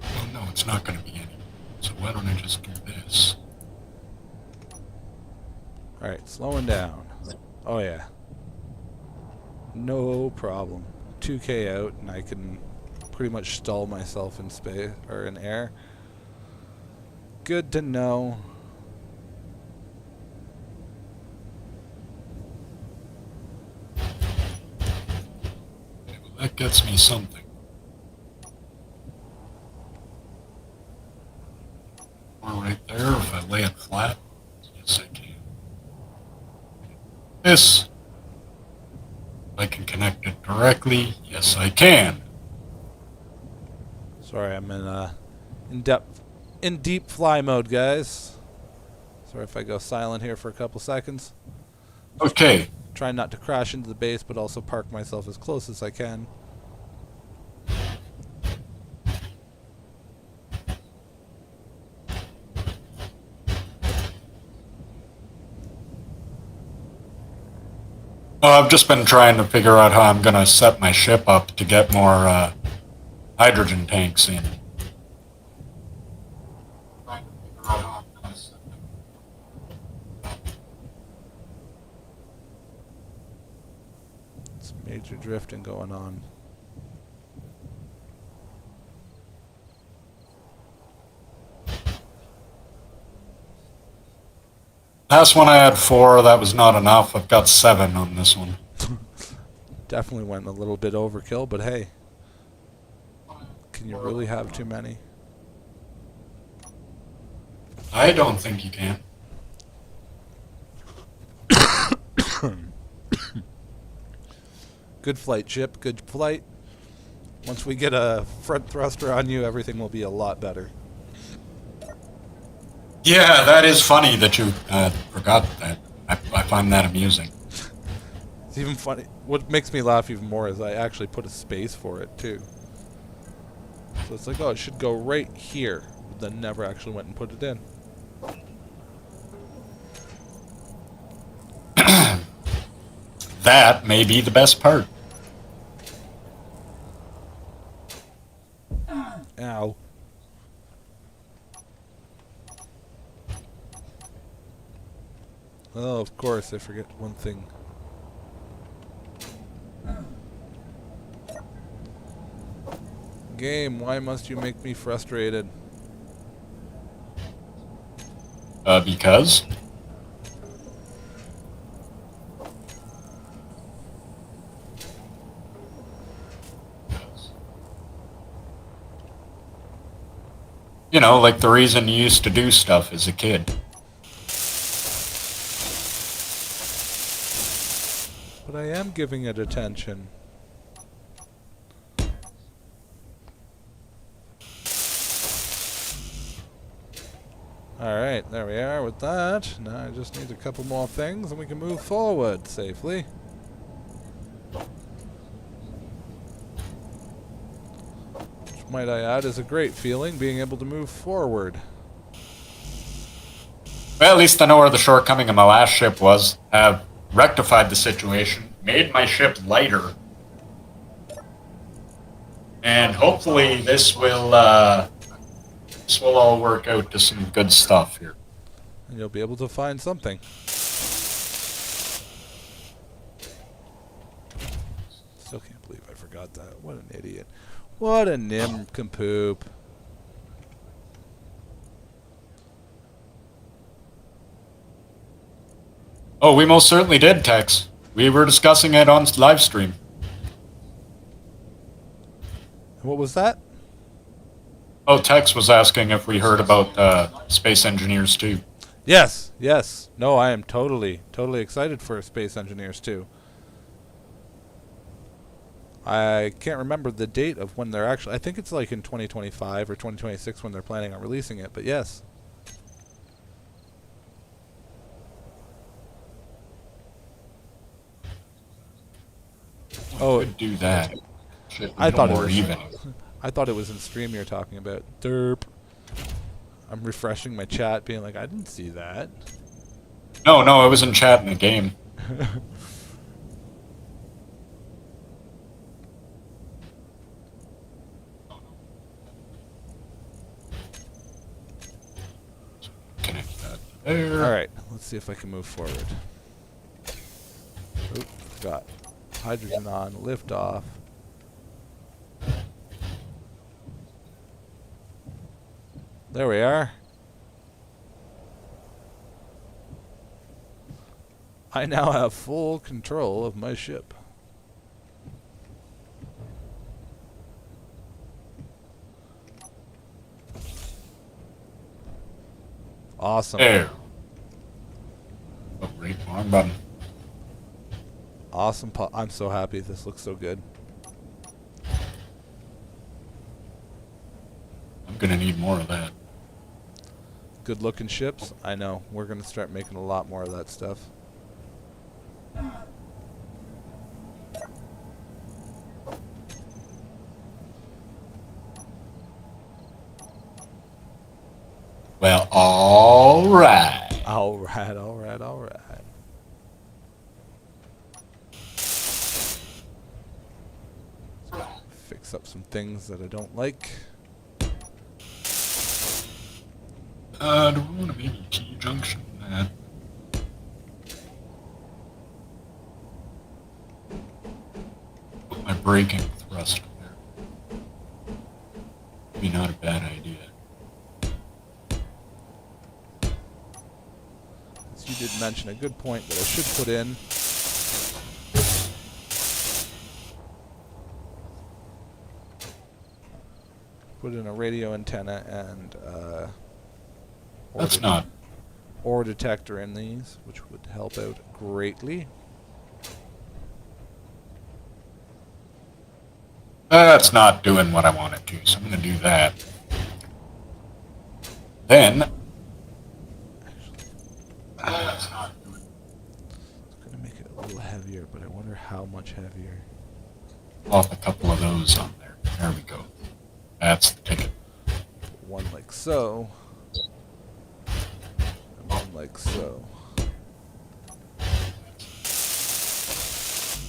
[SPEAKER 2] Oh no, it's not going to be any. So why don't I just do this?
[SPEAKER 3] Alright, slowing down. Oh yeah. No problem. 2K out and I can pretty much stall myself in space or in air. Good to know.
[SPEAKER 2] Okay, well, that gets me something. Or right there, if I lay it flat. Yes, I can. This. I can connect it directly. Yes, I can.
[SPEAKER 3] Sorry, I'm in deep fly mode, guys. Sorry if I go silent here for a couple seconds.
[SPEAKER 2] Okay.
[SPEAKER 3] Trying not to crash into the base, but also park myself as close as I can.
[SPEAKER 2] I've just been trying to figure out how I'm going to set my ship up to get more hydrogen tanks in.
[SPEAKER 3] It's major drifting going on.
[SPEAKER 2] Last one I had 4, that was not enough. I've got 7 on this one.
[SPEAKER 3] Definitely went a little bit overkill, but hey. Can you really have too many?
[SPEAKER 2] I don't think you can.
[SPEAKER 3] Good flight, Chip. Good flight. Once we get a front thruster on you, everything will be a lot better.
[SPEAKER 2] Yeah, that is funny that you forgot that. I find that amusing.
[SPEAKER 3] It's even funny. What makes me laugh even more is I actually put a space for it, too. So it's like, oh, it should go right here. But then never actually went and put it in.
[SPEAKER 2] That may be the best part.
[SPEAKER 3] Ow. Oh, of course, I forget one thing. Game, why must you make me frustrated?
[SPEAKER 2] Because? You know, like the reason you used to do stuff as a kid.
[SPEAKER 3] But I am giving it attention. Alright, there we are with that. Now I just need a couple more things and we can move forward safely. Which, might I add, is a great feeling, being able to move forward.
[SPEAKER 2] Well, at least I know where the shortcoming of my last ship was. Have rectified the situation, made my ship lighter, and hopefully this will all work out to some good stuff here.
[SPEAKER 3] And you'll be able to find something. Still can't believe I forgot that. What an idiot. What a nincompoop.
[SPEAKER 2] Oh, we most certainly did, Tex. We were discussing it on live stream.
[SPEAKER 3] What was that?
[SPEAKER 2] Oh, Tex was asking if we heard about Space Engineers 2.
[SPEAKER 3] Yes, yes. No, I am totally excited for Space Engineers 2. I can't remember the date of when they're actually. I think it's like in 2025 or 2026 when they're planning on releasing it. But yes. Oh,
[SPEAKER 2] Could do that. Should
[SPEAKER 3] I thought it
[SPEAKER 2] more
[SPEAKER 3] was.
[SPEAKER 2] even.
[SPEAKER 3] I thought it was in stream you're talking about. Derp. I'm refreshing my chat, being like, I didn't see that.
[SPEAKER 2] No, no, it was in chat in the game. Connect that there.
[SPEAKER 3] All right, let's see if I can move forward. Oop, got hydrogen on, lift off. There we are. I now have full control of my ship. Awesome.
[SPEAKER 2] There. Oh, great. Wrong button.
[SPEAKER 3] Awesome. I'm so happy. This looks so good.
[SPEAKER 2] I'm gonna need more of that.
[SPEAKER 3] Good looking ships. I know. We're going to start making a lot more of that stuff.
[SPEAKER 2] Well, all right.
[SPEAKER 3] All right, all right, all right. Fix up some things that I don't like.
[SPEAKER 2] Do we want to be in T junction? Put my braking thruster there. Be not a bad idea.
[SPEAKER 3] You did mention a good point that I should put in. Put in a radio antenna and
[SPEAKER 2] That's not.
[SPEAKER 3] ore detector in these, which would help out greatly.
[SPEAKER 2] That's not doing what I want it to, so I'm going to do that. Then. That's not doing.
[SPEAKER 3] It's going to make it a little heavier, but I wonder how much heavier.
[SPEAKER 2] Off a couple of those on there. There we go. That's the ticket.
[SPEAKER 3] One like so. And one like so.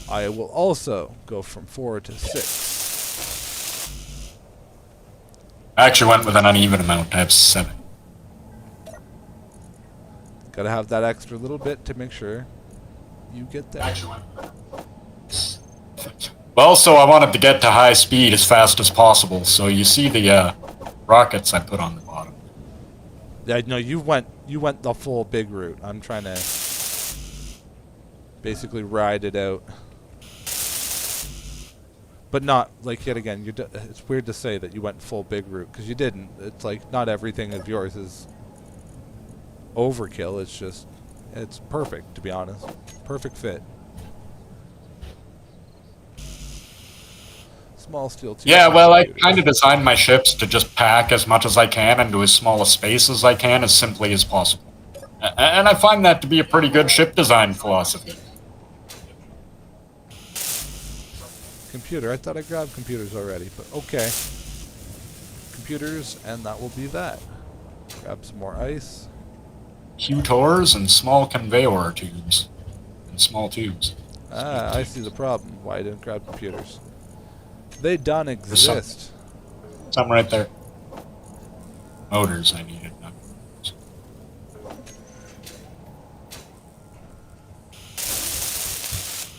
[SPEAKER 3] I will also go from 4 to 6.
[SPEAKER 2] I actually went with an uneven amount. I have 7.
[SPEAKER 3] Gotta have that extra little bit to make sure you get that.
[SPEAKER 2] Well, so I wanted to get to high speed as fast as possible, so you see the rockets I put on the bottom.
[SPEAKER 3] Yeah, no, you went the full big route. I'm trying to basically ride it out. But not, like, yet again, it's weird to say that you went full big route, because you didn't. It's like, not everything of yours is overkill. It's just, it's perfect, to be honest. Perfect fit. Small steel tube.
[SPEAKER 2] Yeah, well, I kind of designed my ships to just pack as much as I can into as small a space as I can, as simply as possible. And I find that to be a pretty good ship design philosophy.
[SPEAKER 3] Computer. I thought I grabbed computers already, but okay. Computers, and that will be that. Grab some more ice.
[SPEAKER 2] Qtors and small conveyor tubes. And small tubes.
[SPEAKER 3] Ah, I see the problem. Why I didn't grab computers. They done exist.
[SPEAKER 2] Some right there. Motors I needed. Not motors.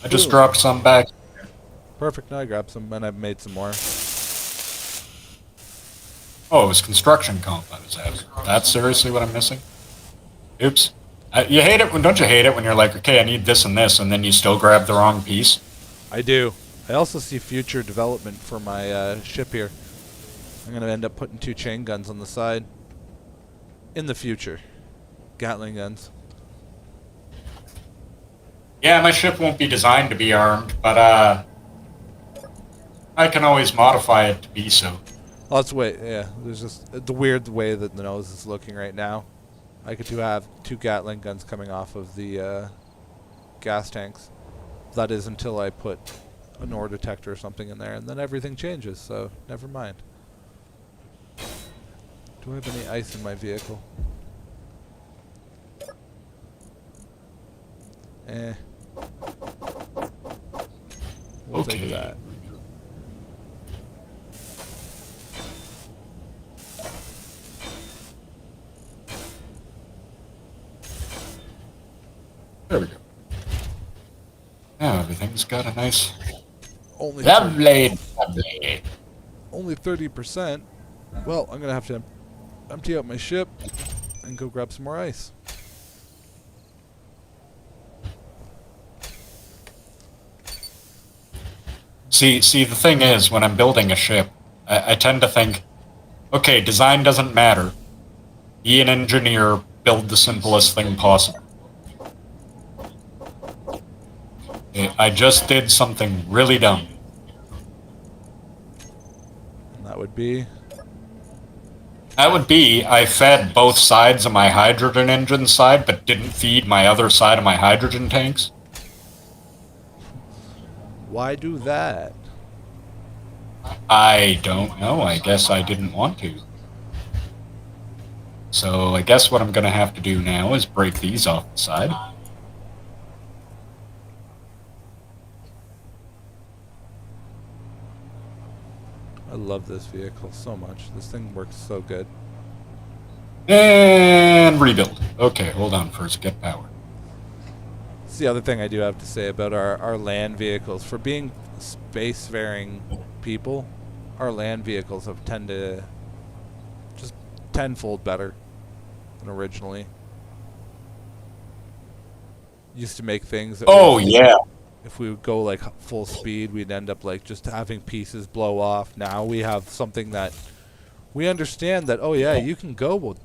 [SPEAKER 2] I just dropped some back.
[SPEAKER 3] Perfect. Now I grabbed some, and I've made some more.
[SPEAKER 2] Oh, it was construction comp I was after. That's seriously what I'm missing? Oops. You hate it when, don't you hate it when you're like, okay, I need this, and then you still grab the wrong piece?
[SPEAKER 3] I do. I also see future development for my ship here. I'm going to end up putting 2 chain guns on the side. In the future. Gatling guns.
[SPEAKER 2] Yeah, my ship won't be designed to be armed, but I can always modify it to be so.
[SPEAKER 3] Oh, let's wait. Yeah, there's just the weird way that the nose is looking right now. I could have two Gatling guns coming off of the gas tanks. That is until I put an ore detector or something in there, and then everything changes, so never mind. Do I have any ice in my vehicle? We'll
[SPEAKER 2] Okay.
[SPEAKER 3] take that.
[SPEAKER 2] There we go. Now everything's got a nice...
[SPEAKER 3] Only
[SPEAKER 2] Lovely.
[SPEAKER 3] 30%. Well, I'm gonna have to empty out my ship and go grab some more ice.
[SPEAKER 2] See, the thing is, when I'm building a ship, I tend to think, okay, design doesn't matter. Be an engineer, build the simplest thing possible. I just did something really dumb.
[SPEAKER 3] And that would be
[SPEAKER 2] That would be, I fed both sides of my hydrogen engine side, but didn't feed my other side of my hydrogen tanks.
[SPEAKER 3] why do that?
[SPEAKER 2] I don't know, I guess I didn't want to. So I guess what I'm gonna have to do now is break these off the side.
[SPEAKER 3] I love this vehicle so much. This thing works so good.
[SPEAKER 2] And rebuild. Okay, hold on first, get power.
[SPEAKER 3] It's the other thing I do have to say about our land vehicles. For being spacefaring people, our land vehicles have tend to just tenfold better than originally. Used to make things that
[SPEAKER 2] Oh yeah.
[SPEAKER 3] if we would go like full speed, we'd end up like just having pieces blow off. Now we have something that we understand that, oh yeah, you can go with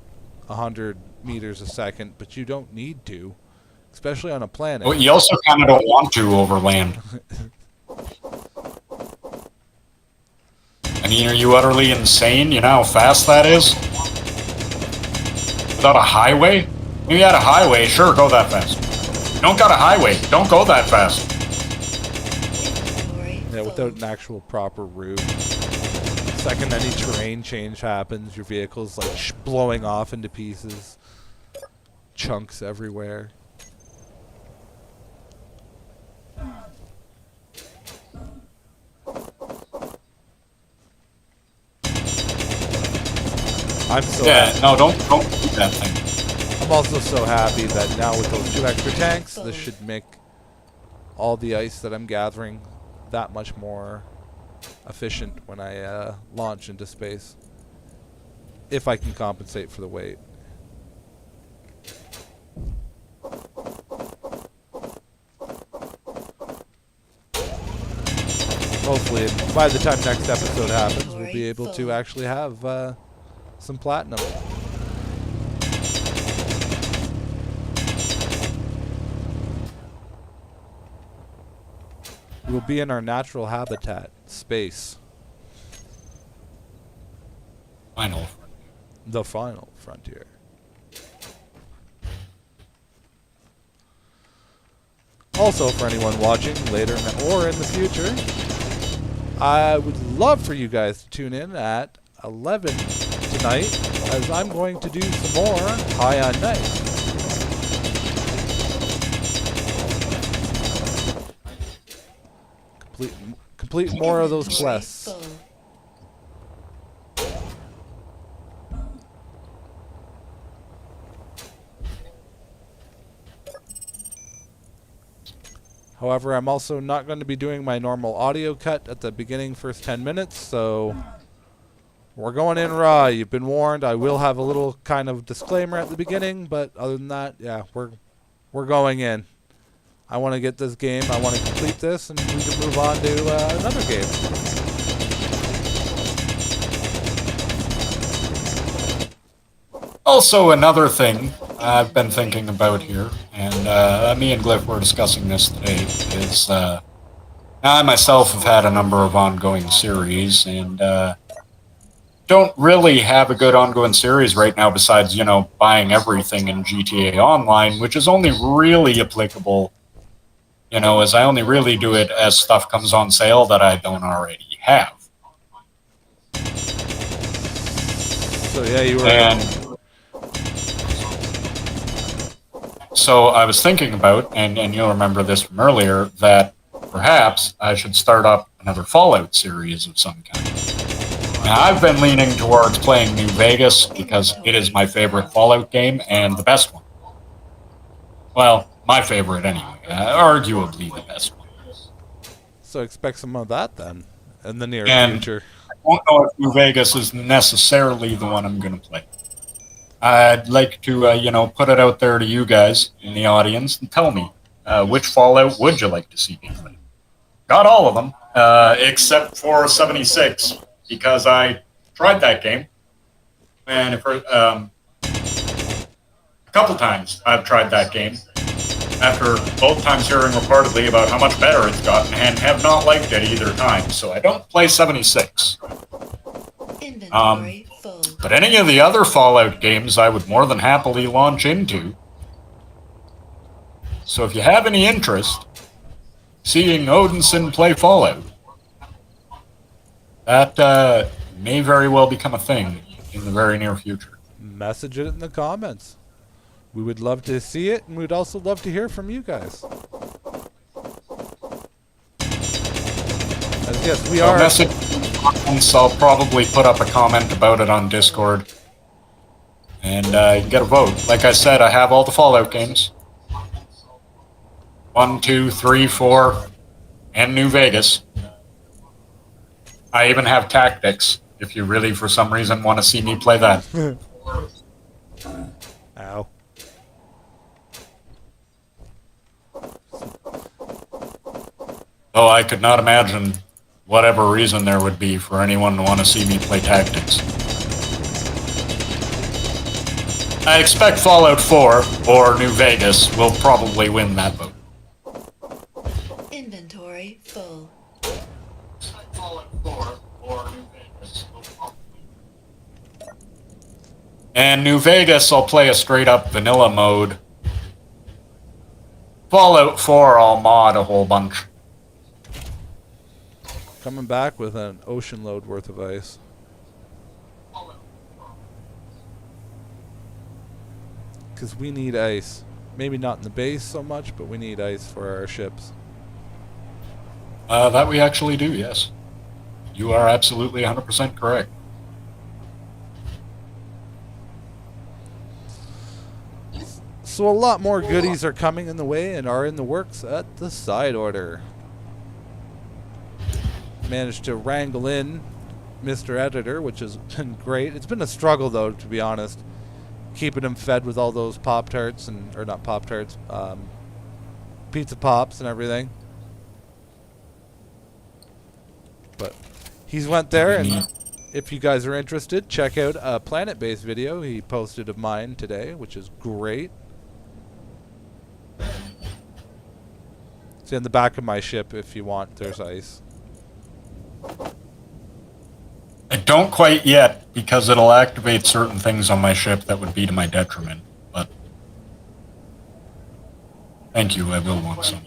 [SPEAKER 3] 100 meters a second, but you don't need to, especially on a planet.
[SPEAKER 2] Well, you also kind of don't want to over land. I mean, are you utterly insane? You know how fast that is? Without a highway? If you had a highway, sure, go that fast. You don't got a highway, don't go that fast.
[SPEAKER 3] Yeah, without an actual proper route. Second any terrain change happens, your vehicle's like blowing off into pieces. Chunks everywhere. I'm so happy.
[SPEAKER 2] No, don't do that thing.
[SPEAKER 3] I'm also so happy that now with those 2 extra tanks, this should make all the ice that I'm gathering that much more efficient when I launch into space. If I can compensate for the weight. Hopefully, by the time next episode happens, we'll be able to actually have some platinum. We'll be in our natural habitat, space.
[SPEAKER 2] Final.
[SPEAKER 3] The final frontier. Also, for anyone watching later or in the future, I would love for you guys to tune in at 11 tonight, as I'm going to do some more High on Night. Complete more of those quests. However, I'm also not going to be doing my normal audio cut at the beginning, first 10 minutes, so we're going in raw. You've been warned. I will have a little kind of disclaimer at the beginning, but other than that, yeah, we're going in. I want to get this game. I want to complete this, and we can move on to another game.
[SPEAKER 2] Also, another thing I've been thinking about here, and me and Glyph were discussing this today, is I myself have had a number of ongoing series, and don't really have a good ongoing series right now besides, buying everything in GTA Online, which is only really applicable, as I only really do it as stuff comes on sale that I don't already have.
[SPEAKER 3] So yeah, you were.
[SPEAKER 2] And so I was thinking about, and you'll remember this from earlier, that perhaps I should start up another Fallout series of some kind. Now, I've been leaning towards playing New Vegas because it is my favorite Fallout game and the best one. Well, my favorite anyway. Arguably the best one.
[SPEAKER 3] So expect some of that then in the near
[SPEAKER 2] And
[SPEAKER 3] future.
[SPEAKER 2] I don't know if New Vegas is necessarily the one I'm going to play. I'd like to, put it out there to you guys in the audience and tell me which Fallout would you like to see me play? Got all of them, except for 76, because I tried that game. And a couple times I've tried that game. After both times hearing reportedly about how much better it's gotten, and have not liked it either time. So I don't play 76.
[SPEAKER 4] Inventory full.
[SPEAKER 2] But any of the other Fallout games I would more than happily launch into. So if you have any interest seeing Odinson play Fallout, that may very well become a thing in the very near future.
[SPEAKER 3] Message it in the comments. We would love to see it, and we'd also love to hear from you guys. As yes, we are.
[SPEAKER 2] Message, I'll probably put up a comment about it on Discord. And you can get a vote. Like I said, I have all the Fallout games. 1, 2, 3, 4, and New Vegas. I even have Tactics, if you really, for some reason, want to see me play that.
[SPEAKER 3] Ow.
[SPEAKER 2] Though I could not imagine whatever reason there would be for anyone to want to see me play Tactics. I expect Fallout 4 or New Vegas will probably win that vote.
[SPEAKER 4] Inventory full.
[SPEAKER 2] Fallout 4 or New Vegas will probably win. And New Vegas, I'll play a straight up vanilla mode. Fallout 4, I'll mod a whole bunch.
[SPEAKER 3] Coming back with an ocean load worth of ice. Because we need ice. Maybe not in the base so much, but we need ice for our ships.
[SPEAKER 2] That we actually do, yes. You are absolutely 100% correct.
[SPEAKER 3] So a lot more goodies are coming in the way and are in the works at the side order. Managed to wrangle in Mr. Editor, which has been great. It's been a struggle, though, to be honest, keeping him fed with all those Pop-Tarts or not Pop-Tarts, Pizza Pops and everything. But he's went there, and if you guys are interested, check out a planet-based video he posted of mine today, which is great. It's in the back of my ship if you want. There's ice.
[SPEAKER 2] I don't quite yet, because it'll activate certain things on my ship that would be to my detriment, but thank you, I will want some.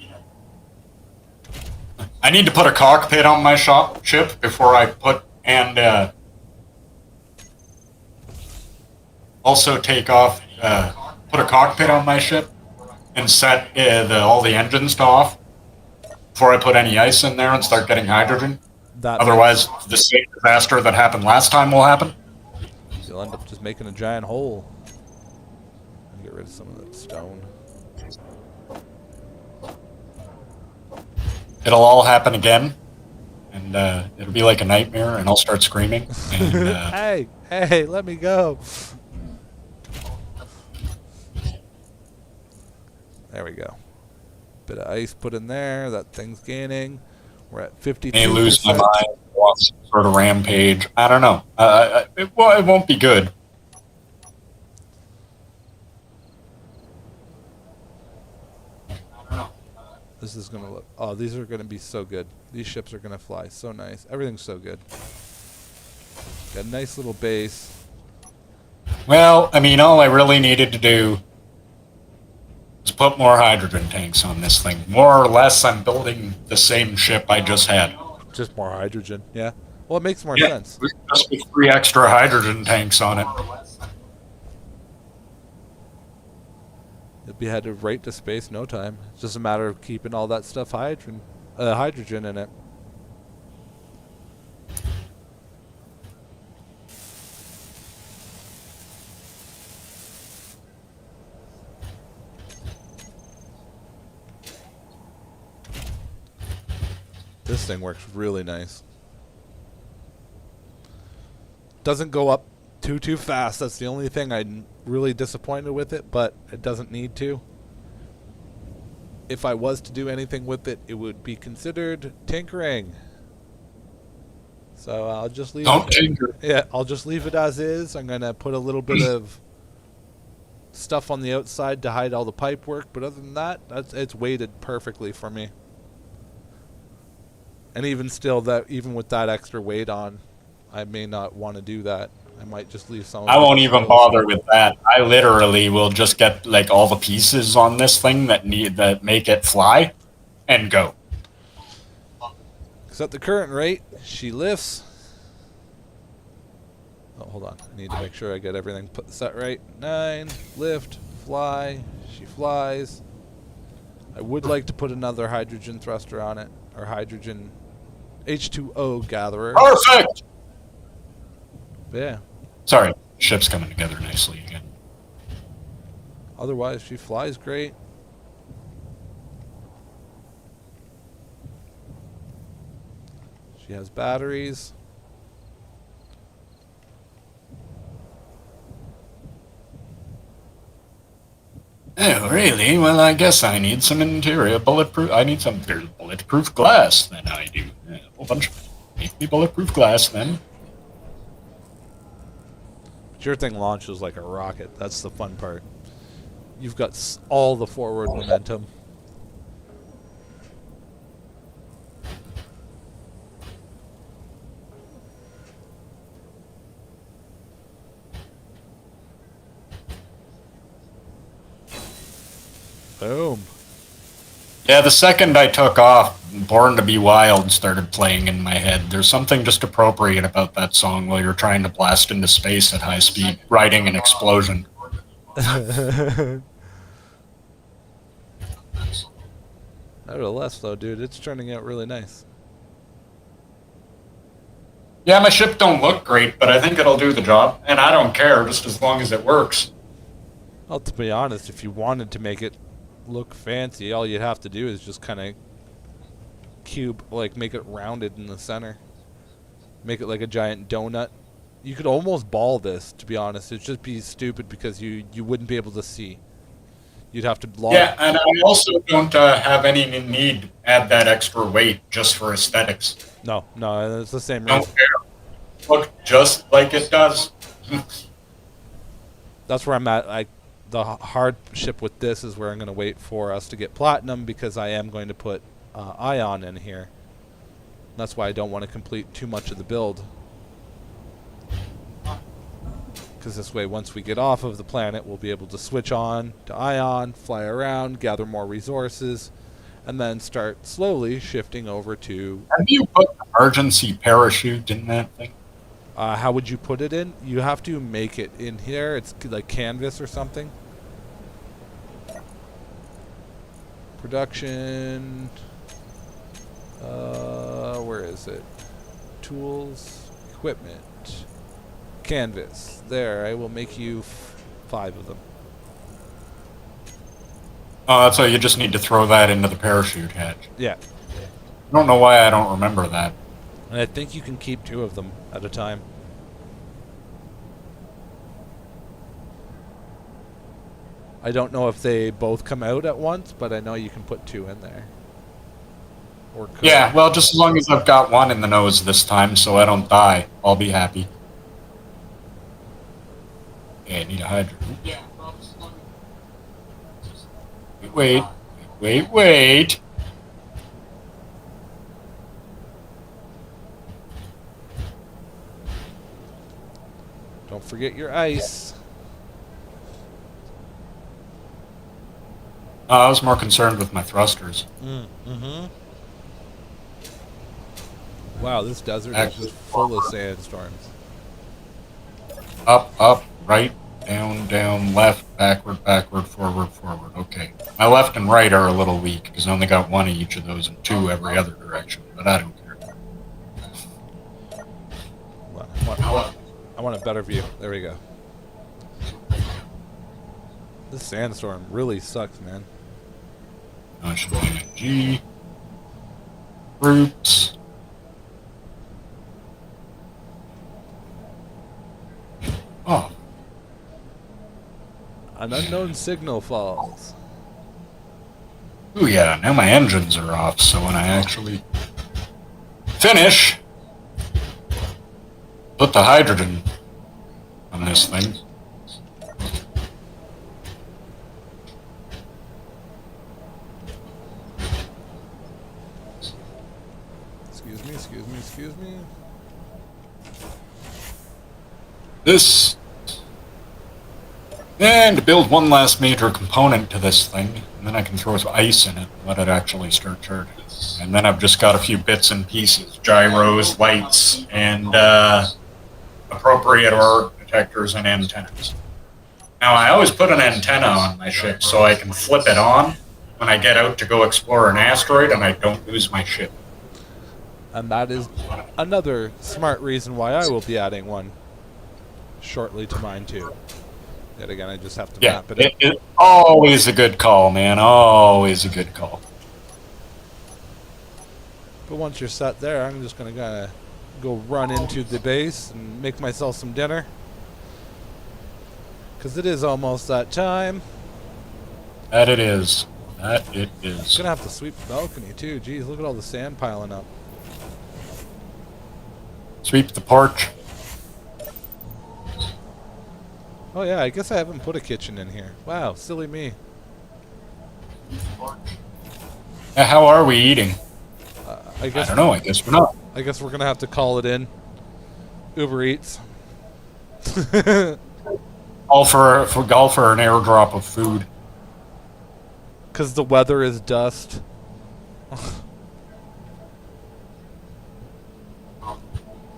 [SPEAKER 2] I need to put a cockpit on my ship before I put, and also take off, put a cockpit on my ship and set all the engines to off before I put any ice in there and start getting hydrogen. Otherwise, the same disaster that happened last time will happen.
[SPEAKER 3] You'll end up just making a giant hole. And get rid of some of that stone.
[SPEAKER 2] It'll all happen again, and it'll be like a nightmare, and I'll start screaming. And,
[SPEAKER 3] hey, let me go. There we go. Bit of ice put in there. That thing's gaining. We're at 52%.
[SPEAKER 2] may lose my mind, want some sort of rampage. I don't know. It won't be good.
[SPEAKER 3] This is gonna look. Oh, these are gonna be so good. These ships are gonna fly so nice. Everything's so good. Got a nice little base.
[SPEAKER 2] Well, I mean, all I really needed to do is put more hydrogen tanks on this thing. More or less, I'm building the same ship I just had.
[SPEAKER 3] Just more hydrogen. Yeah. Well, it makes more
[SPEAKER 2] Yeah,
[SPEAKER 3] sense.
[SPEAKER 2] just with 3 extra hydrogen tanks on it.
[SPEAKER 3] You'll be headed right to space no time. It's just a matter of keeping all that stuff hydrogen in it. This thing works really nice. Doesn't go up too fast. That's the only thing I'm really disappointed with it, but it doesn't need to. If I was to do anything with it, it would be considered tinkering. So I'll just leave
[SPEAKER 2] Don't
[SPEAKER 3] it.
[SPEAKER 2] tinker.
[SPEAKER 3] Yeah, I'll just leave it as is. I'm gonna put a little bit of stuff on the outside to hide all the pipe work, but other than that, it's weighted perfectly for me. And even still, even with that extra weight on, I may not want to do that. I might just leave some of
[SPEAKER 2] I
[SPEAKER 3] it
[SPEAKER 2] won't even
[SPEAKER 3] exposed.
[SPEAKER 2] bother with that. I literally will just get like all the pieces on this thing that make it fly, and go.
[SPEAKER 3] Because at the current rate, she lifts. Oh, hold on. I need to make sure I get everything set right. 9, lift, fly. She flies. I would like to put another hydrogen thruster on it, or hydrogen H2O gatherer.
[SPEAKER 2] Perfect.
[SPEAKER 3] Yeah.
[SPEAKER 2] Sorry, ship's coming together nicely again.
[SPEAKER 3] Otherwise, she flies great. She has batteries.
[SPEAKER 2] Oh, really? Well, I guess I need some interior bulletproof. I need some bulletproof glass. Then I do a whole bunch of make me bulletproof glass. Then
[SPEAKER 3] But your thing launches like a rocket. That's the fun part. You've got all the forward momentum. Boom.
[SPEAKER 2] yeah, the second I took off, "Born to Be Wild" started playing in my head. There's something just appropriate about that song while you're trying to blast into space at high speed, riding an explosion.
[SPEAKER 3] Nevertheless, though, dude, it's turning out really nice.
[SPEAKER 2] Yeah, my ship don't look great, but I think it'll do the job, and I don't care just as long as it works.
[SPEAKER 3] Well, to be honest, if you wanted to make it look fancy, all you'd have to do is just kind of make it rounded in the center. Make it like a giant donut. You could almost ball this, to be honest. It'd just be stupid because you wouldn't be able to see. You'd have to log.
[SPEAKER 2] Yeah, and I also don't have any need to add that extra weight just for aesthetics.
[SPEAKER 3] No, it's the same
[SPEAKER 2] Don't
[SPEAKER 3] reason.
[SPEAKER 2] care. Look just like it does.
[SPEAKER 3] That's where I'm at. The hard ship with this is where I'm going to wait for us to get platinum, because I am going to put ion in here. That's why I don't want to complete too much of the build. Because this way, once we get off of the planet, we'll be able to switch on to ion, fly around, gather more resources, and then start slowly shifting over to...
[SPEAKER 2] Have you put an emergency parachute in that thing?
[SPEAKER 3] how would you put it in? You have to make it in here. It's like canvas or something. Production. Where is it? Tools, equipment, canvas. There, I will make you 5 of them.
[SPEAKER 2] Oh, that's why you just need to throw that into the parachute hatch.
[SPEAKER 3] Yeah,
[SPEAKER 2] I don't know why I don't remember that.
[SPEAKER 3] and I think you can keep 2 of them at a time. I don't know if they both come out at once, but I know you can put 2 in there. Or could.
[SPEAKER 2] Yeah, well, just as long as I've got one in the nose this time so I don't die, I'll be happy. Yeah, I need a hydrant. Wait.
[SPEAKER 3] forget your ice.
[SPEAKER 2] I was more concerned with my thrusters.
[SPEAKER 3] Mm-hmm. Wow, this desert is just full of sandstorms.
[SPEAKER 2] Up, up, right, down, down, left, backward, backward, forward, forward. Okay. My left and right are a little weak because I only got one of each of those and two every other direction, but I don't care.
[SPEAKER 3] Well, I want a better view. There we go. This sandstorm really sucks, man.
[SPEAKER 2] I should be G. Groups. Oh.
[SPEAKER 3] An unknown signal falls.
[SPEAKER 2] Ooh, yeah, now my engines are off, so when I actually finish, put the hydrogen on this thing.
[SPEAKER 3] Excuse me.
[SPEAKER 2] This. And to build one last major component to this thing, and then I can throw some ice in it and let it actually start charging. And then I've just got a few bits and pieces, gyros, lights, and appropriate orbit detectors and antennas. Now, I always put an antenna on my ship so I can flip it on when I get out to go explore an asteroid and I don't lose my ship.
[SPEAKER 3] And that is another smart reason why I will be adding one shortly to mine too. Yet again, I just have to map it.
[SPEAKER 2] It's always a good call, man. Always a good call.
[SPEAKER 3] But once you're set there, I'm just going to go run into the base and make myself some dinner. Because it is almost that time.
[SPEAKER 2] That it is. That it is.
[SPEAKER 3] Gonna have to sweep the balcony too. Geez, look at all the sand piling up.
[SPEAKER 2] Sweep the porch.
[SPEAKER 3] Oh yeah, I guess I haven't put a kitchen in here. Wow, silly me.
[SPEAKER 2] Yeah, how are we eating?
[SPEAKER 3] I guess
[SPEAKER 2] I don't know. I guess we're not.
[SPEAKER 3] I guess we're gonna have to call it in. Uber Eats.
[SPEAKER 2] All for an airdrop of food.
[SPEAKER 3] Because the weather is dust.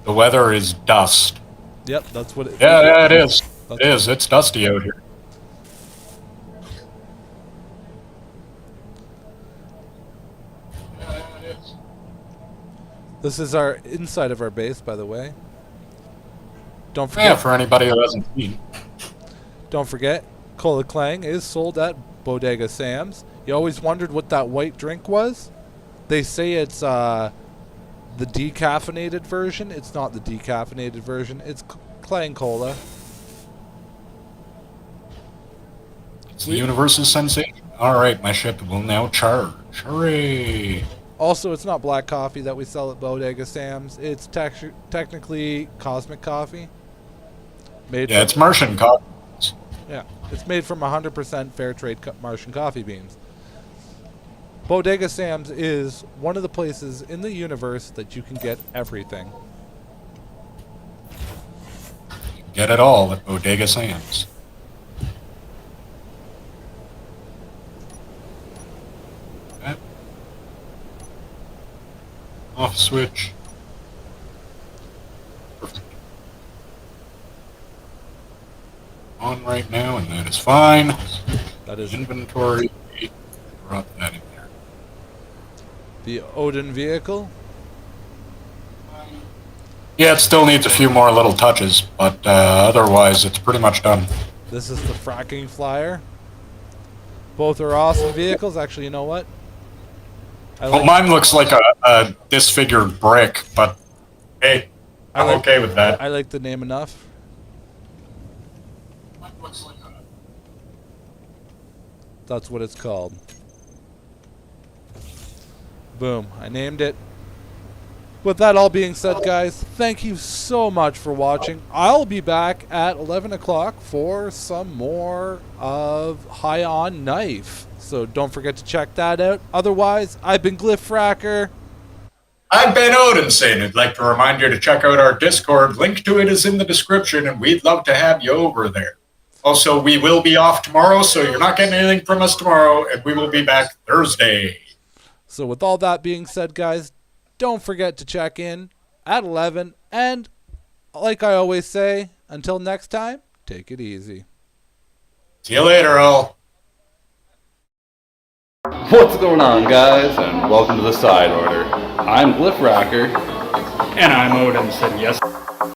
[SPEAKER 2] The weather is dust.
[SPEAKER 3] Yep, that's what it is.
[SPEAKER 2] Yeah, it is. It is. It's dusty out here.
[SPEAKER 3] This is our inside of our base, by the way. Don't forget.
[SPEAKER 2] Yeah, for anybody who hasn't seen.
[SPEAKER 3] Don't forget, Cola Clang is sold at Bodega Sam's. You always wondered what that white drink was? They say it's the decaffeinated version. It's not the decaffeinated version. It's Clang Cola.
[SPEAKER 2] It's the universe's sensation. Alright, my ship will now charge. Hooray!
[SPEAKER 3] Also, it's not black coffee that we sell at Bodega Sam's. It's technically cosmic coffee.
[SPEAKER 2] Yeah, it's Martian coffee.
[SPEAKER 3] Yeah, it's made from 100% fair trade Martian coffee beans. Bodega Sam's is one of the places in the universe that you can get everything.
[SPEAKER 2] Get it all at Bodega Sam's. Okay. Off switch. Perfect. On right now, and that is fine.
[SPEAKER 3] That is
[SPEAKER 2] inventory. Brought that in there.
[SPEAKER 3] The Odin vehicle.
[SPEAKER 2] Yeah, it still needs a few more little touches, but otherwise it's pretty much done.
[SPEAKER 3] This is the fracking flyer. Both are awesome vehicles. Actually, you know what?
[SPEAKER 2] Well, mine looks like a disfigured brick, but hey, I'm okay with that.
[SPEAKER 3] I like the name enough. That's what it's called. Boom. I named it. With that all being said, guys, thank you so much for watching. I'll be back at 11 o'clock for some more of High on Knife. So don't forget to check that out. Otherwise, I've been Glyph Fracker.
[SPEAKER 2] I'm Ben Odinson. I'd like to remind you to check out our Discord. Link to it is in the description, and we'd love to have you over there. Also, we will be off tomorrow, so you're not getting anything from us tomorrow, and we will be back Thursday.
[SPEAKER 3] So with all that being said, guys, don't forget to check in at 11. And like I always say, until next time, take it easy.
[SPEAKER 2] See you later, all.
[SPEAKER 1] What's going on, guys, and welcome to the Side Order. I'm Glyph Racker.
[SPEAKER 5] And I'm Odinson, yes.